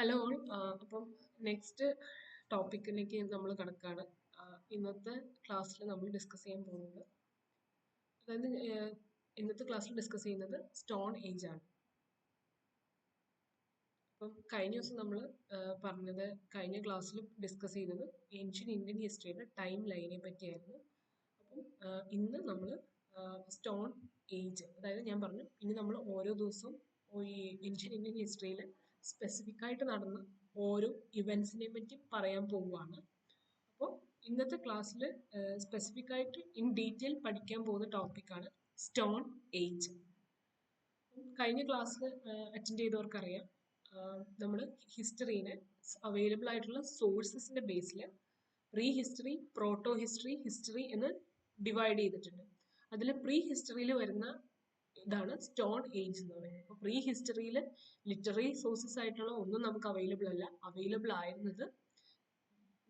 Hello all അപ്പം next ടോപ്പിക്കിലേക്ക് നമ്മൾ കടക്കാണ്. ഇന്നത്തെ ക്ലാസ്സിൽ നമ്മൾ ഡിസ്കസ് ചെയ്യാൻ പോകുന്നത് അതായത് ഇന്നത്തെ ക്ലാസ്സിൽ ഡിസ്കസ് ചെയ്യുന്നത് സ്റ്റോൺ ഏജ് ആണ്. അപ്പം കഴിഞ്ഞ ദിവസം നമ്മൾ പറഞ്ഞത് കഴിഞ്ഞ ക്ലാസ്സിൽ ഡിസ്കസ് ചെയ്തത് ഏൻഷ്യൻ ഇന്ത്യൻ ഹിസ്റ്ററിയുടെ ടൈം ലൈനെ പറ്റിയായിരുന്നു. അപ്പം ഇന്ന് നമ്മൾ സ്റ്റോൺ ഏജ്, അതായത് ഞാൻ പറഞ്ഞു ഇനി നമ്മൾ ഓരോ ദിവസവും ഈ ഏൻഷ്യൻ ഇന്ത്യൻ ഹിസ്റ്ററിയിൽ സ്പെസിഫിക് ആയിട്ട് നടന്ന ഓരോ ഇവൻസിനെ പറ്റി പറയാൻ പോവുകയാണ്. അപ്പോൾ ഇന്നത്തെ ക്ലാസ്സിൽ സ്പെസിഫിക് ആയിട്ട് ഇൻ ഡീറ്റെയിൽ പഠിക്കാൻ പോകുന്ന ടോപ്പിക്കാണ് സ്റ്റോൺ ഏജ്. കഴിഞ്ഞ ക്ലാസ്സിൽ അറ്റൻഡ് ചെയ്തവർക്കറിയാം, നമ്മൾ ഹിസ്റ്ററീനെ അവൈലബിൾ ആയിട്ടുള്ള സോഴ്സസിന്റെ ബേസിൽ pre history, proto history, history എന്ന് ഡിവൈഡ് ചെയ്തിട്ടുണ്ട്. അതിൽ പ്രീ ഹിസ്റ്ററിയിൽ വരുന്ന ഇതാണ് സ്റ്റോൺ ഏജ് എന്ന് പറയുന്നത്. അപ്പോൾ പ്രീ ഹിസ്റ്ററിയിൽ ലിറ്റററി സോഴ്സസ് ആയിട്ടുള്ള ഒന്നും നമുക്ക് അവൈലബിൾ അല്ല. അവൈലബിൾ ആയിരുന്നത്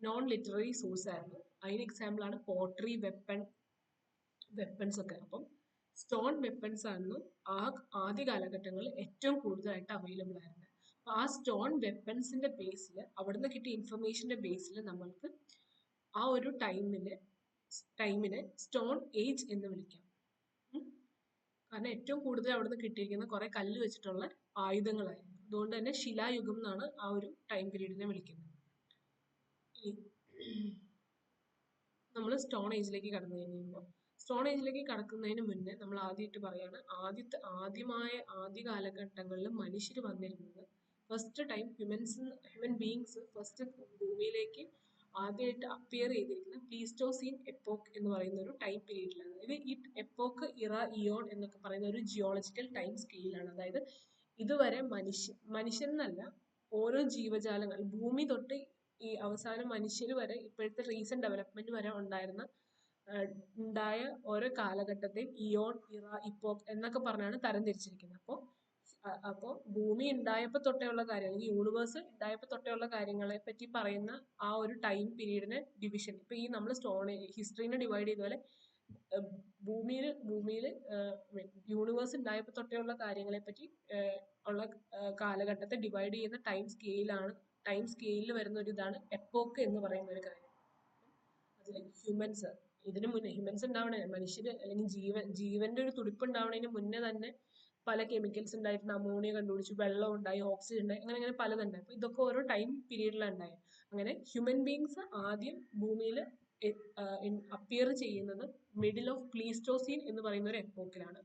നോൺ ലിറ്റററി സോഴ്സ് ആയിരുന്നു. അതിന് എക്സാമ്പിൾ ആണ് പോട്ടറി, വെപ്പൺസ് ഒക്കെ. അപ്പം സ്റ്റോൺ വെപ്പൺസ് ആയിരുന്നു ആദ്യ കാലഘട്ടങ്ങളിൽ ഏറ്റവും കൂടുതലായിട്ട് അവൈലബിൾ ആയിരുന്നത്. അപ്പൊ ആ സ്റ്റോൺ വെപ്പൺസിന്റെ ബേസിൽ, അവിടുന്ന് കിട്ടിയ ഇൻഫർമേഷന്റെ ബേസിൽ നമ്മൾക്ക് ആ ഒരു ടൈമിനെ സ്റ്റോൺ ഏജ് എന്ന് വിളിക്കാം. കാരണം ഏറ്റവും കൂടുതൽ അവിടുന്ന് കിട്ടിയിരിക്കുന്ന കുറെ കല്ല് വെച്ചിട്ടുള്ള ആയുധങ്ങളായിരുന്നു. അതുകൊണ്ട് തന്നെ ശിലായുഗം എന്നാണ് ആ ഒരു ടൈം പീരീഡിനെ വിളിക്കുന്നത്. നമ്മൾ സ്റ്റോൺ ഏജിലേക്ക് കടന്നു കഴിഞ്ഞപ്പോൾ, സ്റ്റോൺ ഏജിലേക്ക് കടക്കുന്നതിന് മുന്നേ നമ്മൾ ആദ്യമായിട്ട് പറയാണ്, ആദ്യ കാലഘട്ടങ്ങളിൽ മനുഷ്യർ വന്നിരുന്നത് first time human beings first ഭൂമിയിലേക്ക് ആദ്യമായിട്ട് അപ്പിയർ ചെയ്തിരിക്കുന്ന പ്ലീസ്റ്റോസീൻ എപ്പോക്ക് എന്ന് പറയുന്ന ഒരു ടൈം പീരീഡിലാണ്. ഇത് ഈ എപ്പോക്ക്, ഇറ, ഇയോൺ എന്നൊക്കെ പറയുന്ന ഒരു ജിയോളജിക്കൽ ടൈം സ്കെയിലാണ്. അതായത് ഇതുവരെ മനുഷ്യനല്ല, ഓരോ ജീവജാലങ്ങൾ, ഭൂമി തൊട്ട് ഈ അവസാനം മനുഷ്യർ വരെ, ഇപ്പോഴത്തെ റീസെന്റ് ഡെവലപ്മെന്റ് വരെ ഉണ്ടായ ഓരോ കാലഘട്ടത്തെയും ഇയോൺ, ഇറ, ഇപ്പോക്ക് എന്നൊക്കെ പറഞ്ഞാണ് തരംതിരിച്ചിരിക്കുന്നത്. അപ്പോൾ ഭൂമി ഉണ്ടായപ്പോൾ തൊട്ടേയുള്ള കാര്യം, അല്ലെങ്കിൽ യൂണിവേഴ്സ് ഉണ്ടായപ്പോൾ തൊട്ടേയുള്ള കാര്യങ്ങളെ പറ്റി പറയുന്ന ആ ഒരു ടൈം പീരീഡിനെ ഡിവിഷൻ, ഇപ്പൊ ഈ നമ്മൾ ഹിസ്റ്ററിനെ ഡിവൈഡ് ചെയ്ത പോലെ ഭൂമിയിൽ യൂണിവേഴ്സ് ഉണ്ടായപ്പോൾ തൊട്ടേയുള്ള കാര്യങ്ങളെ പറ്റി ഉള്ള കാലഘട്ടത്തെ ഡിവൈഡ് ചെയ്യുന്ന ടൈം സ്കെയിലിൽ വരുന്ന ഒരു ഇതാണ് എപ്പോക്ക് എന്ന് പറയുന്ന ഒരു കാര്യം. അതിൽ ഇതിനു മുന്നേ ഹ്യൂമൻസ് ഉണ്ടാവണേ, മനുഷ്യര് അല്ലെങ്കിൽ ജീവന്റെ ഒരു തുടിപ്പ് ഉണ്ടാവണതിന് മുന്നേ തന്നെ പല കെമിക്കൽസ് ഉണ്ടായിട്ടുണ്ട്. അമോണിയ കണ്ടുപിടിച്ചു, വെള്ളം ഉണ്ടായി, ഓക്സിജൻ ഉണ്ടായി, അങ്ങനെ പലതുണ്ടായി. അപ്പൊ ഇതൊക്കെ ഓരോ ടൈം പീരീഡിലാണ് ഉണ്ടായത്. അങ്ങനെ ഹ്യൂമൻ ബീങ്സ് ആദ്യം ഭൂമിയിൽ അപ്പിയർ ചെയ്യുന്നത് മിഡിൽ ഓഫ് പ്ലീസ്റ്റോസീൻ എന്ന് പറയുന്ന ഒരു എപ്പോക്കിലാണ്.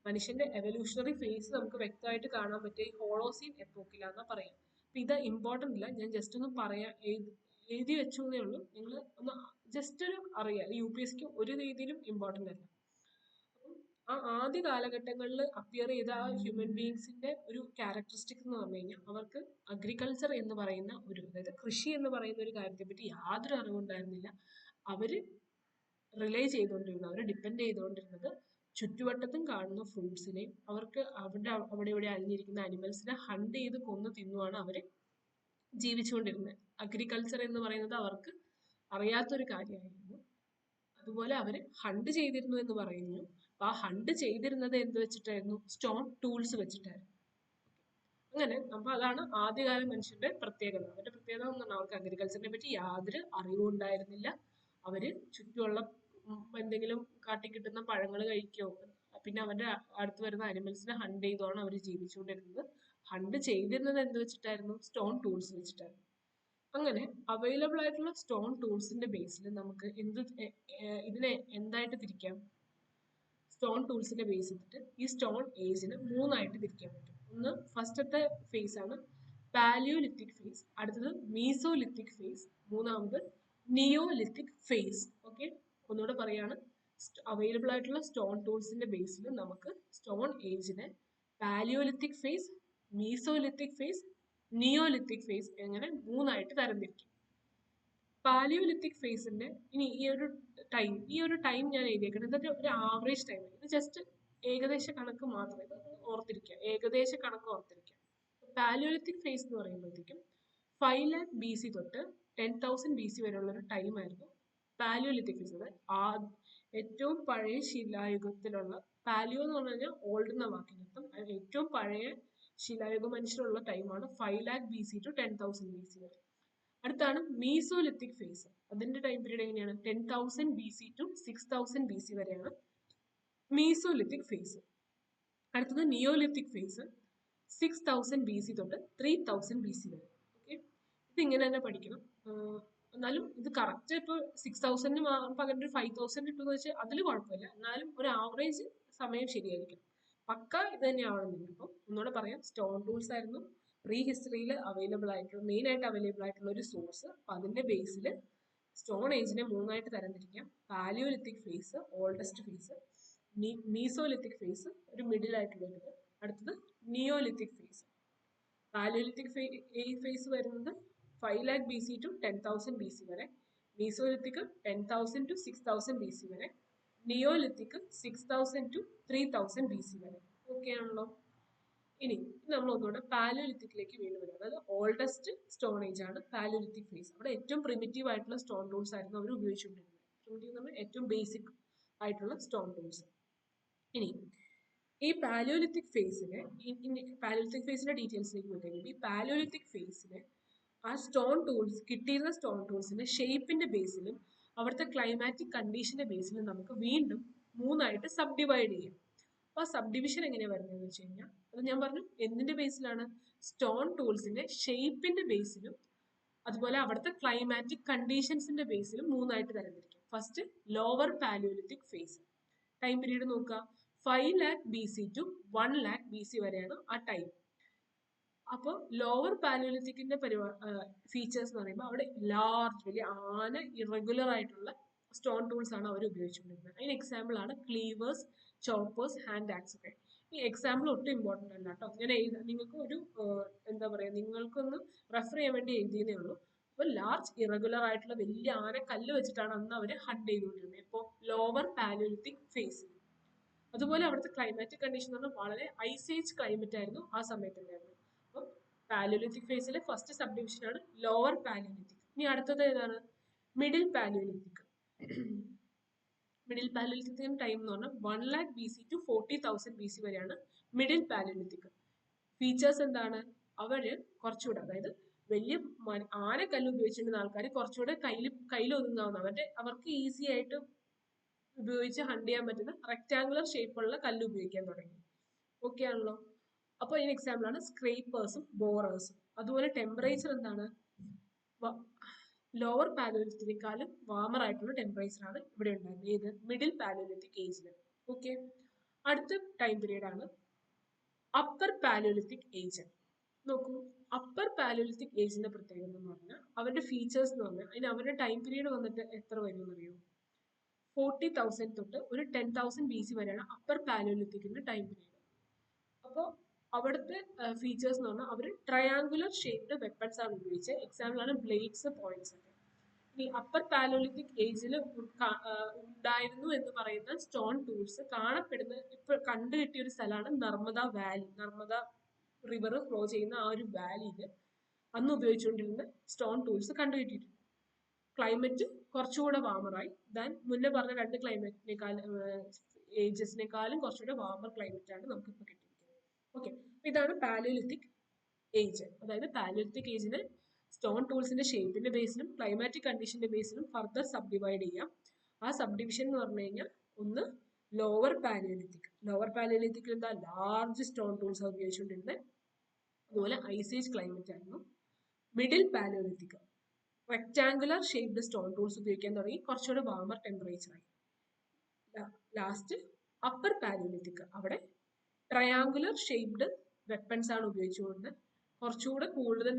മനുഷ്യന്റെ എവല്യൂഷണറി ഫേസ് നമുക്ക് വ്യക്തമായിട്ട് കാണാൻ പറ്റിയ ഹോളോസീൻ എപ്പോക്കിലാന്നാ പറയാം. അപ്പൊ ഇത് ഇമ്പോർട്ടന്റ് ഇല്ല, ഞാൻ ജസ്റ്റ് ഒന്ന് എഴുതി വെച്ചു എന്നേ ഉള്ളൂ. നിങ്ങൾ ഒന്ന് ജസ്റ്റ് ഒരു അറിയാം, UPSC ഒരു രീതിയിലും ഇമ്പോർട്ടന്റ് അല്ല. ആ ആദ്യ കാലഘട്ടങ്ങളിൽ അപ്പിയർ ചെയ്ത ആ ഹ്യൂമൻ ബീങ്സിന്റെ ഒരു ക്യാരക്ടറിസ്റ്റിക് എന്ന് പറഞ്ഞു കഴിഞ്ഞാൽ, അവർക്ക് അഗ്രികൾച്ചർ എന്ന് പറയുന്ന അതായത് കൃഷി എന്ന് പറയുന്ന ഒരു കാര്യത്തെ പറ്റി യാതൊരു അറിവുണ്ടായിരുന്നില്ല. അവര് ഡിപ്പെൻഡ് ചെയ്തുകൊണ്ടിരുന്നത് ചുറ്റുവട്ടത്തും കാണുന്ന ഫ്രൂട്ട്സിനെയും അവർക്ക് അവിടെ ഇവിടെ അലിഞ്ഞിരിക്കുന്ന അനിമൽസിനെ ഹണ്ട് ചെയ്ത് കൊന്നു തിന്നുവാണ് അവര് ജീവിച്ചുകൊണ്ടിരുന്നത്. അഗ്രികൾച്ചർ എന്ന് പറയുന്നത് അവർക്ക് അറിയാത്തൊരു കാര്യമായിരുന്നു. അതുപോലെ അവര് ഹണ്ട് ചെയ്തിരുന്നു എന്ന് പറയുന്നു. അപ്പൊ ആ ഹണ്ട് ചെയ്തിരുന്നത് എന്ത് വെച്ചിട്ടായിരുന്നു? സ്റ്റോൺ ടൂൾസ് വെച്ചിട്ടായിരുന്നു. അങ്ങനെ അപ്പൊ അതാണ് ആദ്യകാല മനുഷ്യന്റെ പ്രത്യേകത. അവരുടെ പ്രത്യേകത എന്ന് പറഞ്ഞാൽ അവർക്ക് അഗ്രികൾച്ചറിനെ പറ്റി യാതൊരു അറിവും ഉണ്ടായിരുന്നില്ല. അവര് ചുറ്റുമുള്ള എന്തെങ്കിലും കാട്ടിക്കിട്ടുന്ന പഴങ്ങൾ കഴിക്കോ, പിന്നെ അവരുടെ അടുത്ത് വരുന്ന അനിമൽസിനെ ഹണ്ട് ചെയ്തോണ് അവർ ജീവിച്ചുകൊണ്ടിരുന്നത്. ഹണ്ട് ചെയ്തിരുന്നത് എന്ത് വെച്ചിട്ടായിരുന്നു? സ്റ്റോൺ ടൂൾസ് വെച്ചിട്ടായിരുന്നു. അങ്ങനെ അവൈലബിൾ ആയിട്ടുള്ള സ്റ്റോൺ ടൂൾസിന്റെ ബേസിൽ നമുക്ക് ഇതിനെ എന്തായിട്ട് തിരിക്കാം? സ്റ്റോൺ ടൂൾസിന്റെ ബേസ് ചെയ്തിട്ട് ഈ സ്റ്റോൺ ഏജിന് മൂന്നായിട്ട് തിരിക്കാൻ പറ്റും. ഒന്ന് ഫസ്റ്റത്തെ ഫേസ് ആണ് പാലിയോലിത്തിക് ഫേസ്, അടുത്തത് മീസോലിത്തിക് ഫേസ്, മൂന്നാമത് നിയോലിത്തിക് ഫേസ്. ഓക്കെ, ഒന്നുകൂടെ പറയാണ്, അവൈലബിൾ ആയിട്ടുള്ള സ്റ്റോൺ ടൂൾസിന്റെ ബേസിൽ നമുക്ക് സ്റ്റോൺ ഏജിനെ palaeolithic phase, mesolithic phase, neolithic phase എങ്ങനെ മൂന്നായിട്ട് തരംതിരിക്കും. പാലിയോലിത്തിക് ഫേസിന്റെ ഇനി ഈ ഒരു ടൈം ഞാൻ എഴുതിയേക്കുന്നത് ഇതൊക്കെ ഒരു ആവറേജ് ടൈം. ഇത് ജസ്റ്റ് ഏകദേശ കണക്ക് മാത്രം, ഇത് ഓർത്തിരിക്കുക, ഏകദേശ കണക്ക് ഓർത്തിരിക്കുക. പാലിയോലിത്തിക് ഫേസ് എന്ന് പറയുമ്പോഴത്തേക്കും 5 lakh BC തൊട്ട് 10,000 BC വരെയുള്ള ഒരു ടൈം ആയിരുന്നു പാലിയോലിത്തിക് ഫേസ്. അതായത് ഏറ്റവും പഴയ ശിലായുഗത്തിലുള്ള, പാലിയോ എന്ന് പറഞ്ഞു കഴിഞ്ഞാൽ ഓൾഡ് എന്ന വാക്കിനർത്ഥം, ഏറ്റവും പഴയ ശിലായുഗ മനുഷ്യരുള്ള ടൈമാണ് 5,00,000 BC to 10,000 BC വരെ. അടുത്താണ് മീസോലിത്തിക് ഫേസ്. അതിന്റെ ടൈം പീരീഡ് എങ്ങനെയാണ്? 10,000 BC to 6,000 BC വരെയാണ് മീസോലിത്തിക് ഫേസ്. അടുത്തത് നിയോലിത്തിക് ഫേസ് 6,000 BC തൊട്ട് 3,000 BC വരെ. ഓക്കെ, ഇത് ഇങ്ങനെ തന്നെ പഠിക്കണം. എന്നാലും ഇത് കറക്റ്റ് ഇപ്പോൾ 6,000 പകരം ഒരു 5,000 ഇട്ടെന്ന് വെച്ചാൽ അതിൽ കുഴപ്പമില്ല. എന്നാലും ഒരു ആവറേജ് സമയം ശരിയായിരിക്കും. പക്ക ഇത് തന്നെ ആവണമെന്നില്ല. അപ്പം ഒന്നുകൂടെ പറയാം, സ്റ്റോൺ ടൂൾസ് ആയിരുന്നു പ്രീ ഹിസ്റ്ററിയിൽ അവൈലബിൾ ആയിട്ടുള്ള മെയിൻ ആയിട്ട് അവൈലബിൾ ആയിട്ടുള്ള ഒരു സോഴ്സ്. അപ്പം അതിന്റെ ബേസിൽ സ്റ്റോൺ ഏജിനെ മൂന്നായിട്ട് തരംതിരിക്കാം. Paleolithic phase, oldest phase, mesolithic phase, ഒരു മിഡിൽ ആയിട്ടുള്ള ഇത്. അടുത്തത് നിയോലിത്തിക് ഫേസ്. പാലിയോലിത്തിക് ഫേസ് വരുന്നത് 5,00,000 BC to 10,000 BC വരെ. മീസോലിത്തിക് 10,000 to 6,000 BC വരെ. നിയോലിത്തിക് 6,000 to 3,000 BC വരെ. ഓക്കെ ആണല്ലോ. ഇനി നമ്മൾ ഒന്നുകൂടെ പാലിയോലിത്തിക്കിലേക്ക് വീണ്ടും വരും. അതായത് ഓൾഡസ്റ്റ് സ്റ്റോൺ ഏജ് ആണ് പാലിയോലിത്തിക് ഫേസ്. അവിടെ ഏറ്റവും പ്രിമിറ്റീവ് ആയിട്ടുള്ള സ്റ്റോൺ ടൂൾസ് ആയിരുന്നു അവർ ഉപയോഗിച്ചുകൊണ്ടിരുന്നത്. പ്രിമിറ്റീവ് എന്ന് പറഞ്ഞാൽ ഏറ്റവും ബേസിക് ആയിട്ടുള്ള സ്റ്റോൺ ടൂൾസ്. ഇനി ഈ പാലിയോലിത്തിക് ഫേസിന് ഡീറ്റെയിൽസിലേക്ക് പോയി. ഈ പാലിയോലിത്തിക് ഫേസിന് ആ സ്റ്റോൺ ടൂൾസ് കിട്ടിയിരുന്ന സ്റ്റോൺ ടൂൾസിന്റെ ഷേപ്പിന്റെ ബേസിലും അവിടുത്തെ ക്ലൈമാറ്റിക് കണ്ടീഷന്റെ ബേസിലും നമുക്ക് വീണ്ടും മൂന്നായിട്ട് സബ് ഡിവൈഡ് ചെയ്യാം. അപ്പൊ ആ സബ് ഡിവിഷൻ എങ്ങനെയാ വരുന്നതെന്ന് വെച്ച് കഴിഞ്ഞാൽ അത് ഞാൻ പറഞ്ഞു എന്തിന്റെ ബേസിലാണ്? സ്റ്റോൺ ടൂൾസിന്റെ ഷേപ്പിന്റെ ബേസിലും അതുപോലെ അവിടുത്തെ ക്ലൈമാറ്റിക് കണ്ടീഷൻസിന്റെ ബേസിലും മൂന്നായിട്ട് തരംതിരിക്കും. First lower palaeolithic phase. Time period നോക്കുക, 5,00,000 BC to 1,00,000 BC വരെയാണ് ആ ടൈം. അപ്പോൾ ലോവർ പാലിയോലിത്തിക്കിന്റെ ഫീച്ചേഴ്സ് എന്ന് പറയുമ്പോൾ അവിടെ ലാർജ്, വലിയ ആന ഇറഗുലർ ആയിട്ടുള്ള സ്റ്റോൺ ടൂൾസ് ആണ് അവർ ഉപയോഗിച്ചുകൊണ്ടിരുന്നത്. അതിന് എക്സാമ്പിൾ ആണ് ക്ലീവേഴ്സ്, ചോപ്പേഴ്സ്, ഹാൻഡ് ആക്സ് ഒക്കെ. ഈ എക്സാമ്പിൾ ഒട്ടും ഇമ്പോർട്ടൻ്റ് അല്ല കേട്ടോ. ഞാൻ നിങ്ങൾക്ക് ഒരു എന്താ പറയുക, നിങ്ങൾക്കൊന്ന് റെഫർ ചെയ്യാൻ വേണ്ടി എഴുതിയതേ ഉള്ളൂ. അപ്പോൾ ലാർജ് ഇറഗുലർ ആയിട്ടുള്ള വലിയ ആന കല്ല് വെച്ചിട്ടാണ് അന്ന് അവർ ഹണ്ട് ചെയ്തുകൊണ്ടിരുന്നത്. ഇപ്പോൾ ലോവർ പാലിയോലിത്തിക് ഫേസ്. അതുപോലെ അവിടുത്തെ ക്ലൈമാറ്റിക് കണ്ടീഷൻ എന്ന് പറഞ്ഞാൽ വളരെ ഐസ് ഏജ് ക്ലൈമറ്റ് ആയിരുന്നു ആ സമയത്തുണ്ടായിരുന്നത്. അപ്പം പാലിയോലിത്തിക് ഫേസിലെ ഫസ്റ്റ് സബ് ഡിവിഷൻ ആണ് ലോവർ പാലിയോലിത്തിക്. ഇനി അടുത്തത് ഏതാണ്? Middle paleolithic. Middle paleolithic time എന്ന് പറഞ്ഞാൽ 1,00,000 BC to 40,000 BC വരെയാണ് മിഡിൽ പാലിയോലിത്തിക്. ഫീച്ചേഴ്സ് എന്താണ്? അവര് കുറച്ചുകൂടെ, അതായത് വലിയ ആനക്കല്ല് ഉപയോഗിച്ചിരുന്ന ആൾക്കാർ കുറച്ചുകൂടെ കയ്യിൽ ഒതുങ്ങാവുന്ന അവർക്ക് ഈസി ആയിട്ട് ഉപയോഗിച്ച് ഹണ്ട് ചെയ്യാൻ പറ്റുന്ന റെക്ടാങ്കുലർ ഷേപ്പുള്ള കല്ല് ഉപയോഗിക്കാൻ തുടങ്ങി. ഓക്കെ ആണല്ലോ. അപ്പോൾ ഇതിന് എക്സാമ്പിൾ ആണ് സ്ക്രേപ്പേഴ്സും ബോറേഴ്സും. അതുപോലെ ടെമ്പറേച്ചർ എന്താണ്? ലോവർ പാലിയോലിത്തിനേക്കാളും വാമർ ആയിട്ടുള്ള ടെമ്പറേച്ചർ ആണ് ഇവിടെ ഉണ്ടായിരുന്നത്. ഏത്? മിഡിൽ പാലിയോലിത്തിക് ഏജിൽ. ഓക്കെ, അടുത്ത ടൈം പീരീഡ് ആണ് അപ്പർ പാലിയോലിത്തിക് ഏജ്. നോക്കൂ, അപ്പർ പാലിയോലിത്തിക് ഏജിന്റെ പ്രത്യേകത എന്ന് പറഞ്ഞാൽ അവരുടെ ഫീച്ചേഴ്സ് എന്ന് പറഞ്ഞാൽ അതിന് അവരുടെ ടൈം പീരീഡ് വന്നിട്ട് എത്ര വരും എന്നറിയോ? 40,000 തൊട്ട് ഒരു 10,000 BC വരെയാണ് അപ്പർ പാലിയോലിത്തിക്കിന്റെ ടൈം പീരീഡ്. അപ്പോൾ അവിടുത്തെ ഫീച്ചേഴ്സ് എന്ന് പറഞ്ഞാൽ അവർ ട്രയാങ്കുലർ ഷേപ്ഡ് വെപ്പൺസ് ആണ് ഉപയോഗിച്ചത്. എക്സാമ്പിൾ ആണ് ബ്ലേഡ്സ്, പോയിന്റ്സ് ഒക്കെ. ഈ അപ്പർ പാലിയോലിത്തിക് ഏജിൽ ഉണ്ടായിരുന്നു എന്ന് പറയുന്ന സ്റ്റോൺ ടൂൾസ് കാണപ്പെടുന്ന ഇപ്പൊ കണ്ടുകിട്ടിയ ഒരു സ്ഥലമാണ് Narmada Valley. Narmada river flow ചെയ്യുന്ന ആ ഒരു വാലിയിൽ അന്ന് ഉപയോഗിച്ചുകൊണ്ടിരുന്ന സ്റ്റോൺ ടൂൾസ് കണ്ടുകിട്ടിയിട്ടുണ്ട്. ക്ലൈമറ്റ് കുറച്ചുകൂടെ വാമറായി ദാൻ മുന്നേ പറഞ്ഞ രണ്ട് ക്ലൈമറ്റിനേക്കാളും ഏജസിനേക്കാളും കുറച്ചുകൂടെ വാമർ ക്ലൈമറ്റ് ആണ് നമുക്ക് ഇപ്പൊ കിട്ടിയിരിക്കുന്നത്. ഓക്കെ, ഇതാണ് പാലിയോലിത്തിക് ഏജ്. അതായത് പാലിയോലിത്തിക് ഏജിന് സ്റ്റോൺ ടൂൾസിന്റെ ഷേപ്പിന്റെ ബേസിലും ക്ലൈമാറ്റിക് കണ്ടീഷന്റെ ബേസിലും ഫർദർ സബ് ഡിവൈഡ് ചെയ്യാം. ആ സബ് ഡിവിഷൻ എന്ന് പറഞ്ഞു കഴിഞ്ഞാൽ ഒന്ന് ലോവർ പാലിയോലിത്തിക്. ലോവർ പാലിയോലിത്തിക്കിൽ എന്താ? ലാർജ് സ്റ്റോൺ ടൂൾസ് ഉപയോഗിച്ചുകൊണ്ടിരുന്നത്. അതുപോലെ ഐസേജ് ക്ലൈമറ്റ് ആയിരുന്നു. Middle Palaeolithic rectangular shaped stone tools ഉപയോഗിക്കാൻ തുടങ്ങി, കുറച്ചുകൂടെ വാമർ ടെമ്പറേച്ചർ ആയി. ലാസ്റ്റ് അപ്പർ പാലിയോലിത്തിക്, അവിടെ ട്രയാങ്കുലർ ഷേപ്ഡ് വെപ്പൺസ് ആണ് ഉപയോഗിച്ചുകൊണ്ട് കുറച്ചുകൂടെ കൂടുതൽ